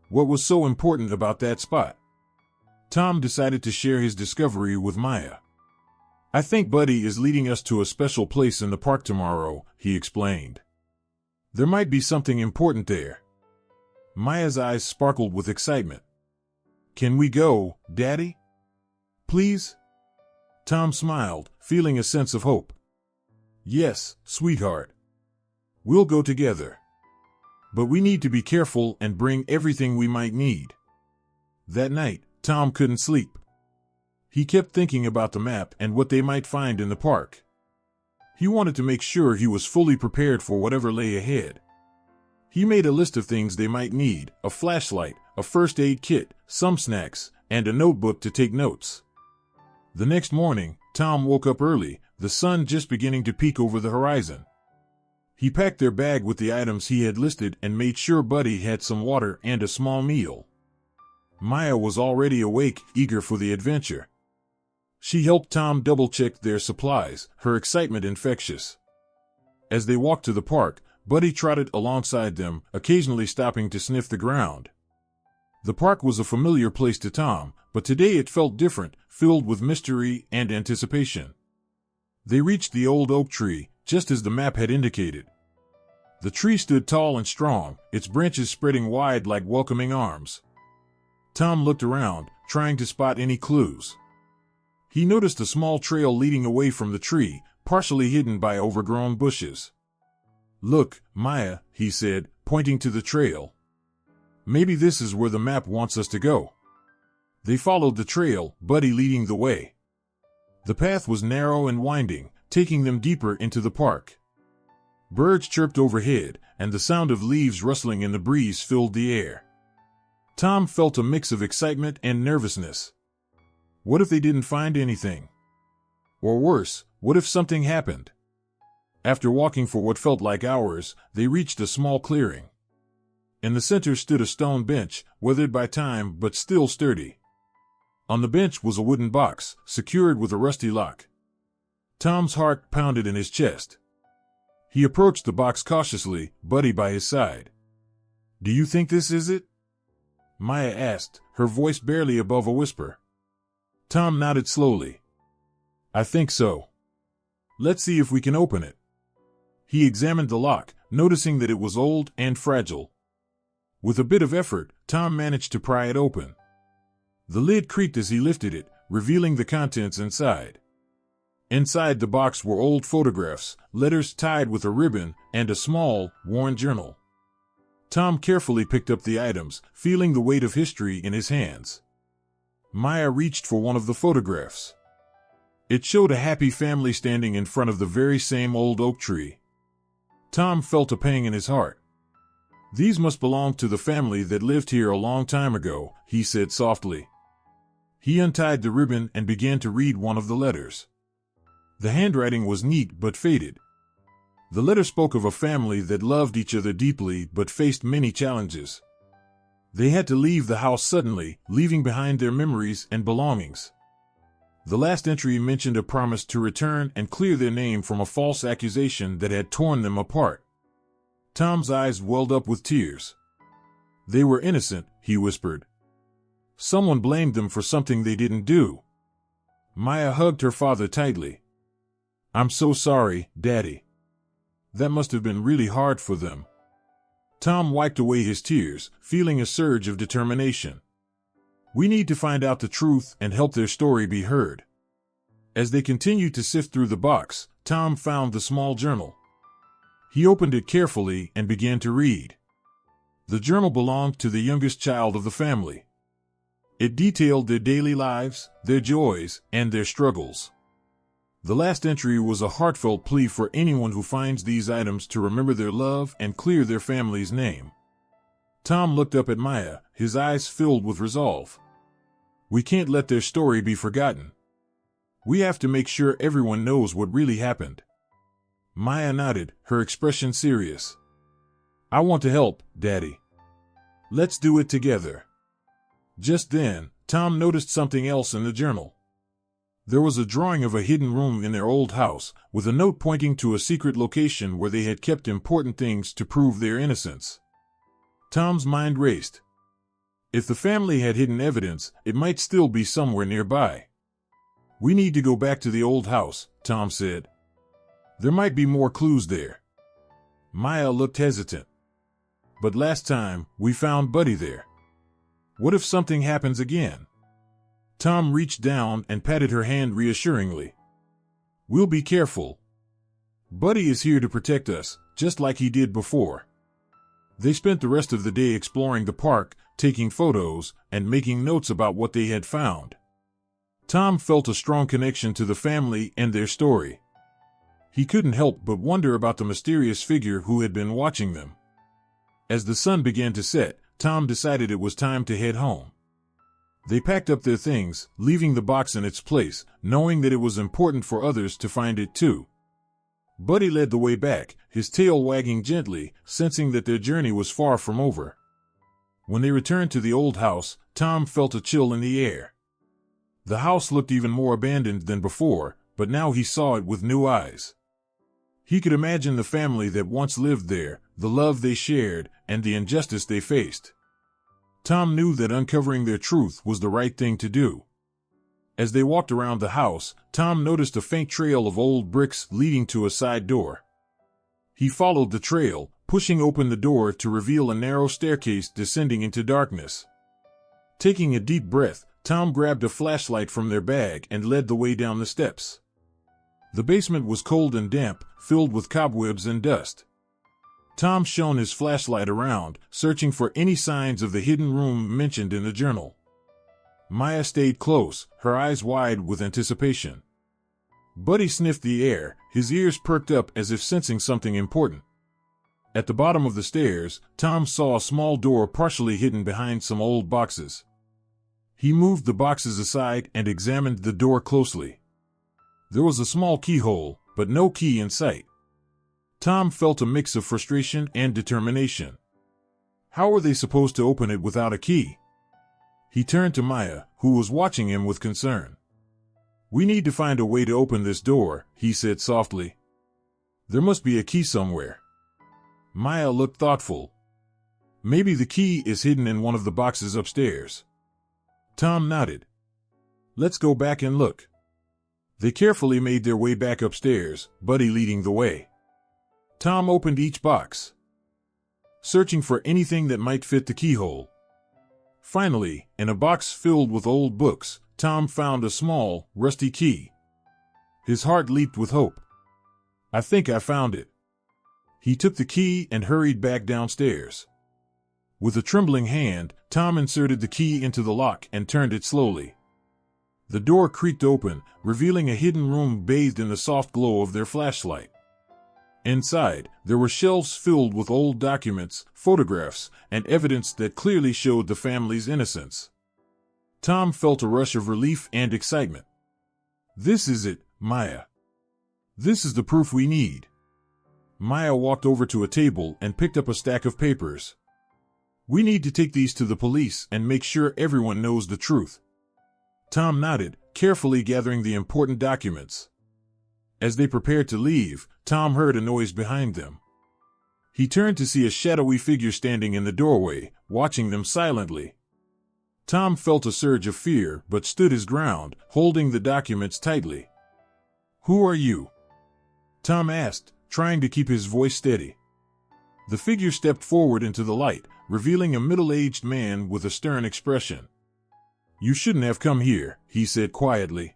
What was so important about that spot? Tom decided to share his discovery with Maya. "I think Buddy is leading us to a special place in the park tomorrow," he explained. "There might be something important there." Maya's eyes sparkled with excitement. "Can we go, Daddy? Please?" Tom smiled, feeling a sense of hope. "Yes, sweetheart. We'll go together. But we need to be careful and bring everything we might need." That night, Tom couldn't sleep. He kept thinking about the map and what they might find in the park. He wanted to make sure he was fully prepared for whatever lay ahead. He made a list of things they might need: a flashlight, a first aid kit, some snacks, and a notebook to take notes. The next morning, Tom woke up early, the sun just beginning to peek over the horizon. He packed their bag with the items he had listed and made sure Buddy had some water and a small meal. Maya was already awake, eager for the adventure. She helped Tom double-check their supplies, her excitement infectious. As they walked to the park, Buddy trotted alongside them, occasionally stopping to sniff the ground. The park was a familiar place to Tom, but today it felt different, filled with mystery and anticipation. They reached the old oak tree, just as the map had indicated. The tree stood tall and strong, its branches spreading wide like welcoming arms. Tom looked around, trying to spot any clues. He noticed a small trail leading away from the tree, partially hidden by overgrown bushes. "Look, Maya," he said, pointing to the trail. "Maybe this is where the map wants us to go." They followed the trail, Buddy leading the way. The path was narrow and winding, taking them deeper into the park. Birds chirped overhead, and the sound of leaves rustling in the breeze filled the air. Tom felt a mix of excitement and nervousness. What if they didn't find anything? Or worse, what if something happened? After walking for what felt like hours, they reached a small clearing. In the center stood a stone bench, weathered by time but still sturdy. On the bench was a wooden box, secured with a rusty lock. Tom's heart pounded in his chest. He approached the box cautiously, Buddy by his side. "Do you think this is it?" Maya asked, her voice barely above a whisper. Tom nodded slowly. "I think so. Let's see if we can open it." He examined the lock, noticing that it was old and fragile. With a bit of effort, Tom managed to pry it open. The lid creaked as he lifted it, revealing the contents inside. Inside the box were old photographs, letters tied with a ribbon, and a small, worn journal. Tom carefully picked up the items, feeling the weight of history in his hands. Maya reached for one of the photographs. It showed a happy family standing in front of the very same old oak tree. Tom felt a pang in his heart. "These must belong to the family that lived here a long time ago," he said softly. He untied the ribbon and began to read one of the letters. The handwriting was neat but faded. The letter spoke of a family that loved each other deeply but faced many challenges. They had to leave the house suddenly, leaving behind their memories and belongings. The last entry mentioned a promise to return and clear their name from a false accusation that had torn them apart. Tom's eyes welled up with tears. "They were innocent," he whispered. "Someone blamed them for something they didn't do." Maya hugged her father tightly. "I'm so sorry, Daddy. That must have been really hard for them." Tom wiped away his tears, feeling a surge of determination. "We need to find out the truth and help their story be heard." As they continued to sift through the box, Tom found the small journal. He opened it carefully and began to read. The journal belonged to the youngest child of the family. It detailed their daily lives, their joys, and their struggles. The last entry was a heartfelt plea for anyone who finds these items to remember their love and clear their family's name. Tom looked up at Maya, his eyes filled with resolve. "We can't let their story be forgotten. We have to make sure everyone knows what really happened." Maya nodded, her expression serious. "I want to help, Daddy. Let's do it together." Just then, Tom noticed something else in the journal. There was a drawing of a hidden room in their old house, with a note pointing to a secret location where they had kept important things to prove their innocence. Tom's mind raced. If the family had hidden evidence, it might still be somewhere nearby. "We need to go back to the old house," Tom said. "There might be more clues there." Maya looked hesitant. "But last time, we found Buddy there. What if something happens again?" Tom reached down and patted her hand reassuringly. "We'll be careful. Buddy is here to protect us, just like he did before." They spent the rest of the day exploring the park, taking photos, and making notes about what they had found. Tom felt a strong connection to the family and their story. He couldn't help but wonder about the mysterious figure who had been watching them. As the sun began to set, Tom decided it was time to head home. They packed up their things, leaving the box in its place, knowing that it was important for others to find it too. Buddy led the way back, his tail wagging gently, sensing that their journey was far from over. When they returned to the old house, Tom felt a chill in the air. The house looked even more abandoned than before, but now he saw it with new eyes. He could imagine the family that once lived there, the love they shared, and the injustice they faced. Tom knew that uncovering their truth was the right thing to do. As they walked around the house, Tom noticed a faint trail of old bricks leading to a side door. He followed the trail, pushing open the door to reveal a narrow staircase descending into darkness. Taking a deep breath, Tom grabbed a flashlight from their bag and led the way down the steps. The basement was cold and damp, filled with cobwebs and dust. Tom shone his flashlight around, searching for any signs of the hidden room mentioned in the journal. Maya stayed close, her eyes wide with anticipation. Buddy sniffed the air, his ears perked up as if sensing something important. At the bottom of the stairs, Tom saw a small door partially hidden behind some old boxes. He moved the boxes aside and examined the door closely. There was a small keyhole, but no key in sight. Tom felt a mix of frustration and determination. How were they supposed to open it without a key? He turned to Maya, who was watching him with concern. "We need to find a way to open this door," he said softly. "There must be a key somewhere." Maya looked thoughtful. "Maybe the key is hidden in one of the boxes upstairs." Tom nodded. "Let's go back and look." They carefully made their way back upstairs, Buddy leading the way. Tom opened each box, searching for anything that might fit the keyhole. Finally, in a box filled with old books, Tom found a small, rusty key. His heart leaped with hope. "I think I found it." He took the key and hurried back downstairs. With a trembling hand, Tom inserted the key into the lock and turned it slowly. The door creaked open, revealing a hidden room bathed in the soft glow of their flashlight. Inside, there were shelves filled with old documents, photographs, and evidence that clearly showed the family's innocence. Tom felt a rush of relief and excitement. "This is it, Maya. This is the proof we need." Maya walked over to a table and picked up a stack of papers. "We need to take these to the police and make sure everyone knows the truth." Tom nodded, carefully gathering the important documents. As they prepared to leave, Tom heard a noise behind them. He turned to see a shadowy figure standing in the doorway, watching them silently. Tom felt a surge of fear but stood his ground, holding the documents tightly. "Who are you?" Tom asked, trying to keep his voice steady. The figure stepped forward into the light, revealing a middle-aged man with a stern expression. "You shouldn't have come here," he said quietly.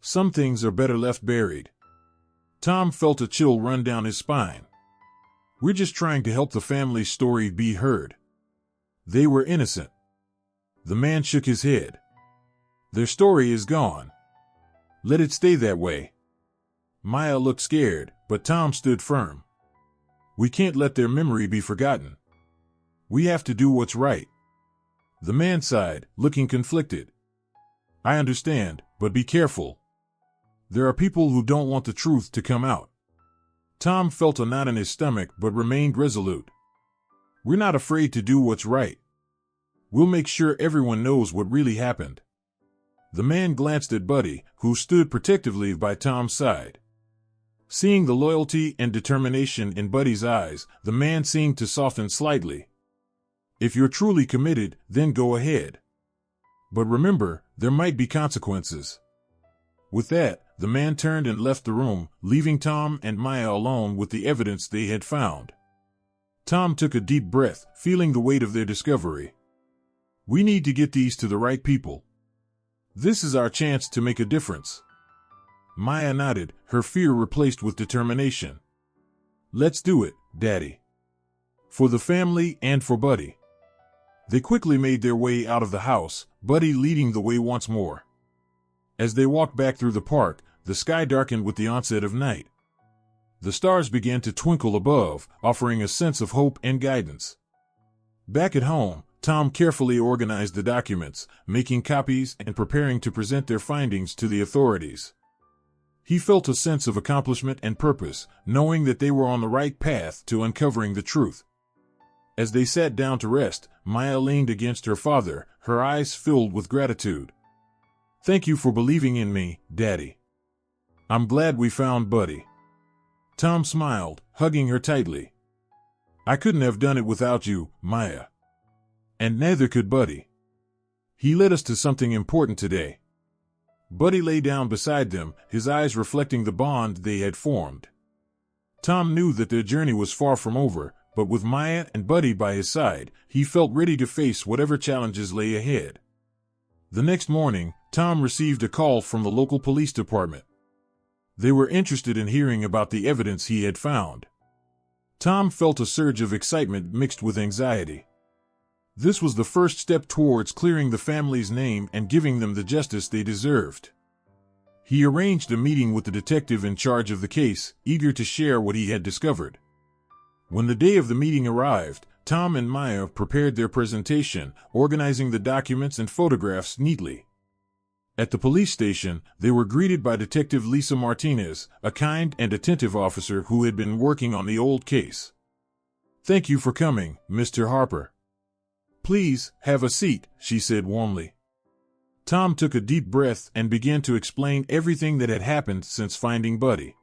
"Some things are better left buried." Tom felt a chill run down his spine. "We're just trying to help the family's story be heard. They were innocent." The man shook his head. "Their story is gone. Let it stay that way." Maya looked scared, but Tom stood firm. "We can't let their memory be forgotten. We have to do what's right." The man sighed, looking conflicted. "I understand, but be careful. There are people who don't want the truth to come out." Tom felt a knot in his stomach but remained resolute. "We're not afraid to do what's right. We'll make sure everyone knows what really happened." The man glanced at Buddy, who stood protectively by Tom's side. Seeing the loyalty and determination in Buddy's eyes, the man seemed to soften slightly. "If you're truly committed, then go ahead. But remember, there might be consequences." With that, the man turned and left the room, leaving Tom and Maya alone with the evidence they had found. Tom took a deep breath, feeling the weight of their discovery. "We need to get these to the right people. This is our chance to make a difference." Maya nodded, her fear replaced with determination. "Let's do it, Daddy. For the family and for Buddy." They quickly made their way out of the house, Buddy leading the way once more. As they walked back through the park, the sky darkened with the onset of night. The stars began to twinkle above, offering a sense of hope and guidance. Back at home, Tom carefully organized the documents, making copies and preparing to present their findings to the authorities. He felt a sense of accomplishment and purpose, knowing that they were on the right path to uncovering the truth. As they sat down to rest, Maya leaned against her father, her eyes filled with gratitude. "Thank you for believing in me, Daddy. I'm glad we found Buddy." Tom smiled, hugging her tightly. "I couldn't have done it without you, Maya. And neither could Buddy. He led us to something important today." Buddy lay down beside them, his eyes reflecting the bond they had formed. Tom knew that their journey was far from over, but with Maya and Buddy by his side, he felt ready to face whatever challenges lay ahead. The next morning, Tom received a call from the local police department. They were interested in hearing about the evidence he had found. Tom felt a surge of excitement mixed with anxiety. This was the first step towards clearing the family's name and giving them the justice they deserved. He arranged a meeting with the detective in charge of the case, eager to share what he had discovered. When the day of the meeting arrived, Tom and Maya prepared their presentation, organizing the documents and photographs neatly. At the police station, they were greeted by Detective Lisa Martinez, a kind and attentive officer who had been working on the old case. "Thank you for coming, Mr. Harper. Please, have a seat," she said warmly. Tom took a deep breath and began to explain everything that had happened since finding Buddy.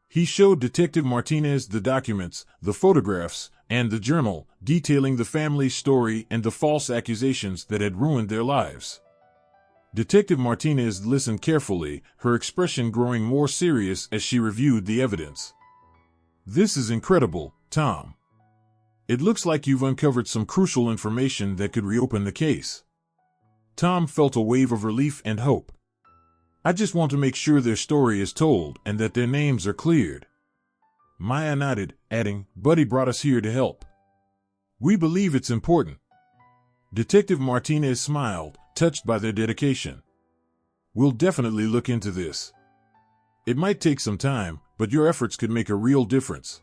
He showed Detective Martinez the documents, the photographs, and the journal, detailing the family's story and the false accusations that had ruined their lives. Detective Martinez listened carefully, her expression growing more serious as she reviewed the evidence. "This is incredible, Tom. It looks like you've uncovered some crucial information that could reopen the case." Tom felt a wave of relief and hope. "I just want to make sure their story is told and that their names are cleared." Maya nodded, adding, "Buddy brought us here to help. We believe it's important." Detective Martinez smiled, touched by their dedication. "We'll definitely look into this. It might take some time, but your efforts could make a real difference."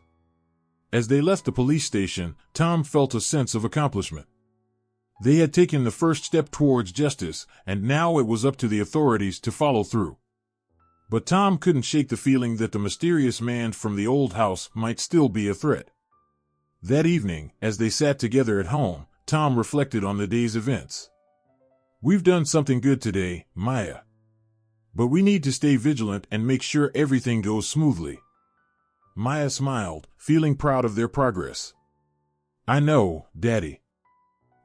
As they left the police station, Tom felt a sense of accomplishment. They had taken the first step towards justice, and now it was up to the authorities to follow through. But Tom couldn't shake the feeling that the mysterious man from the old house might still be a threat. That evening, as they sat together at home, Tom reflected on the day's events. "We've done something good today, Maya. But we need to stay vigilant and make sure everything goes smoothly." Maya smiled, feeling proud of their progress. "I know, Daddy.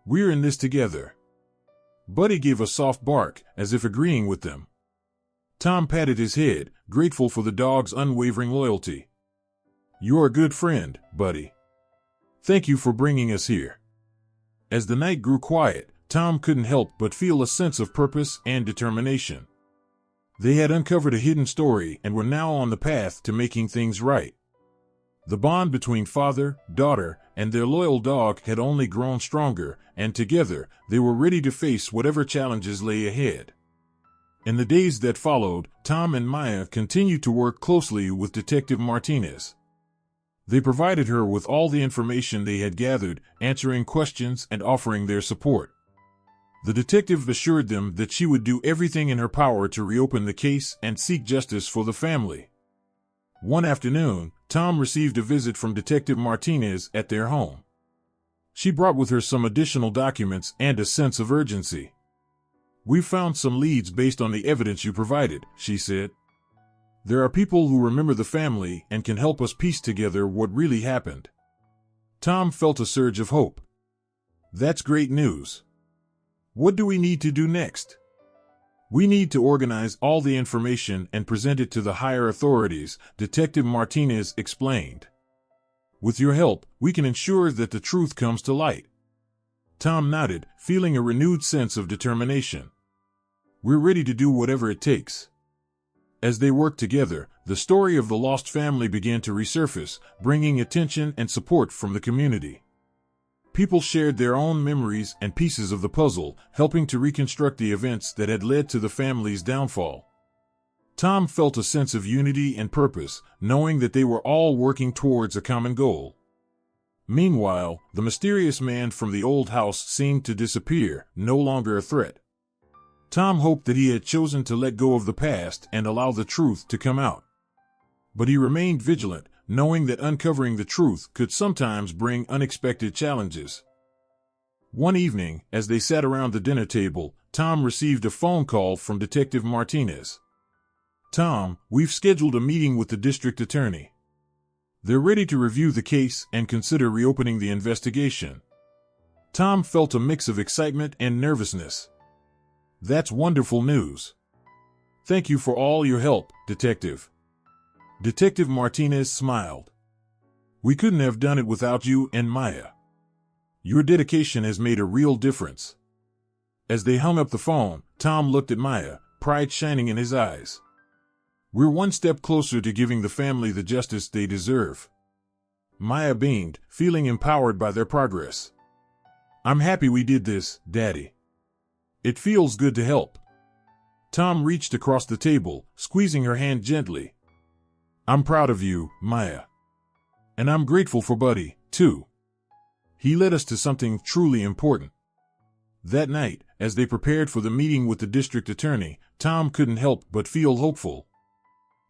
We're in this together." Buddy gave a soft bark, as if agreeing with them. Tom patted his head, grateful for the dog's unwavering loyalty. "You're a good friend, Buddy. Thank you for bringing us here." As the night grew quiet, Tom couldn't help but feel a sense of purpose and determination. They had uncovered a hidden story and were now on the path to making things right. The bond between father, daughter, and their loyal dog had only grown stronger, and together they were ready to face whatever challenges lay ahead. In the days that followed, Tom and Maya continued to work closely with Detective Martinez. They provided her with all the information they had gathered, answering questions and offering their support. The detective assured them that she would do everything in her power to reopen the case and seek justice for the family. One afternoon, Tom received a visit from Detective Martinez at their home. She brought with her some additional documents and a sense of urgency. "We've found some leads based on the evidence you provided," she said. "There are people who remember the family and can help us piece together what really happened." Tom felt a surge of hope. "That's great news. What do we need to do next?" "We need to organize all the information and present it to the higher authorities," Detective Martinez explained. "With your help, we can ensure that the truth comes to light." Tom nodded, feeling a renewed sense of determination. "We're ready to do whatever it takes." As they worked together, the story of the lost family began to resurface, bringing attention and support from the community. People shared their own memories and pieces of the puzzle, helping to reconstruct the events that had led to the family's downfall. Tom felt a sense of unity and purpose, knowing that they were all working towards a common goal. Meanwhile, the mysterious man from the old house seemed to disappear, no longer a threat. Tom hoped that he had chosen to let go of the past and allow the truth to come out. But he remained vigilant, knowing that uncovering the truth could sometimes bring unexpected challenges. One evening, as they sat around the dinner table, Tom received a phone call from Detective Martinez. "Tom, we've scheduled a meeting with the district attorney. They're ready to review the case and consider reopening the investigation." Tom felt a mix of excitement and nervousness. "That's wonderful news. Thank you for all your help, Detective." Detective Martinez smiled. "We couldn't have done it without you and Maya. Your dedication has made a real difference." As they hung up the phone, Tom looked at Maya, pride shining in his eyes. "We're one step closer to giving the family the justice they deserve." Maya beamed, feeling empowered by their progress. "I'm happy we did this, Daddy. It feels good to help." Tom reached across the table, squeezing her hand gently. "I'm proud of you, Maya. And I'm grateful for Buddy, too. He led us to something truly important." That night, as they prepared for the meeting with the district attorney, Tom couldn't help but feel hopeful.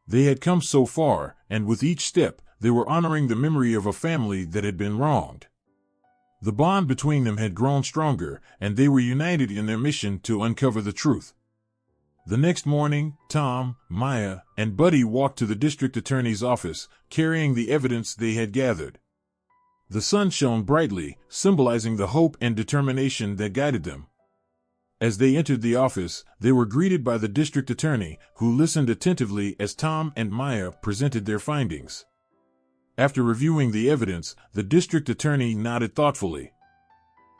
They had come so far, and with each step, they were honoring the memory of a family that had been wronged. The bond between them had grown stronger, and they were united in their mission to uncover the truth. The next morning, Tom, Maya, and Buddy walked to the district attorney's office, carrying the evidence they had gathered. The sun shone brightly, symbolizing the hope and determination that guided them. As they entered the office, they were greeted by the district attorney, who listened attentively as Tom and Maya presented their findings. After reviewing the evidence, the district attorney nodded thoughtfully.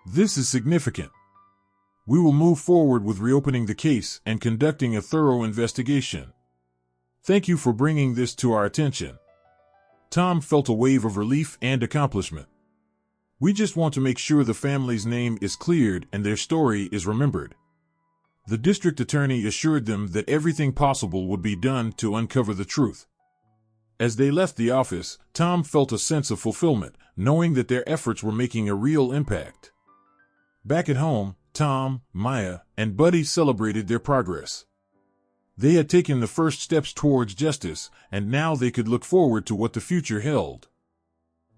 "This is significant. We will move forward with reopening the case and conducting a thorough investigation. Thank you for bringing this to our attention." Tom felt a wave of relief and accomplishment. "We just want to make sure the family's name is cleared and their story is remembered." The district attorney assured them that everything possible would be done to uncover the truth. As they left the office, Tom felt a sense of fulfillment, knowing that their efforts were making a real impact. Back at home, Tom, Maya, and Buddy celebrated their progress. They had taken the first steps towards justice, and now they could look forward to what the future held.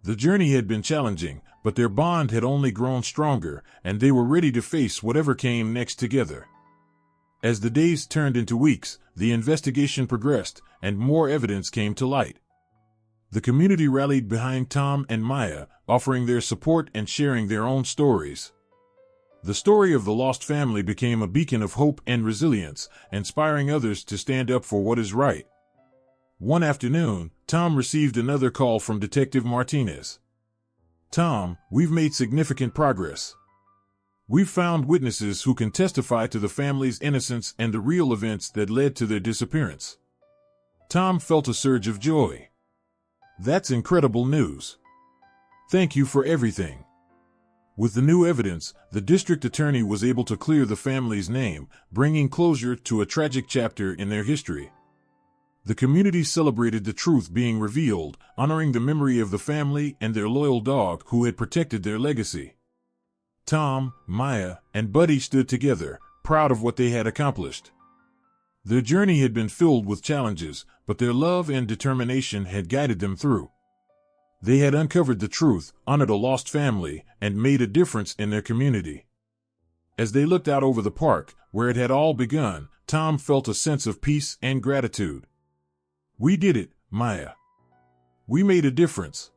The journey had been challenging, but their bond had only grown stronger, and they were ready to face whatever came next together. As the days turned into weeks, the investigation progressed, and more evidence came to light. The community rallied behind Tom and Maya, offering their support and sharing their own stories. The story of the lost family became a beacon of hope and resilience, inspiring others to stand up for what is right. One afternoon, Tom received another call from Detective Martinez. "Tom, we've made significant progress. We've found witnesses who can testify to the family's innocence and the real events that led to their disappearance." Tom felt a surge of joy. "That's incredible news. Thank you for everything." With the new evidence, the district attorney was able to clear the family's name, bringing closure to a tragic chapter in their history. The community celebrated the truth being revealed, honoring the memory of the family and their loyal dog who had protected their legacy. Tom, Maya, and Buddy stood together, proud of what they had accomplished. Their journey had been filled with challenges, but their love and determination had guided them through. They had uncovered the truth, honored a lost family, and made a difference in their community. As they looked out over the park, where it had all begun, Tom felt a sense of peace and gratitude. "We did it, Maya. We made a difference."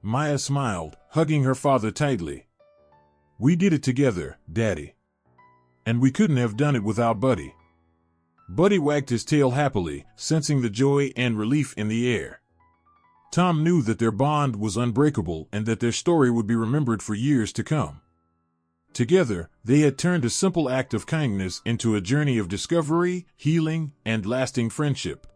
Maya smiled, hugging her father tightly. "We did it together, Daddy. And we couldn't have done it without Buddy." Buddy wagged his tail happily, sensing the joy and relief in the air. Tom knew that their bond was unbreakable and that their story would be remembered for years to come. Together, they had turned a simple act of kindness into a journey of discovery, healing, and lasting friendship.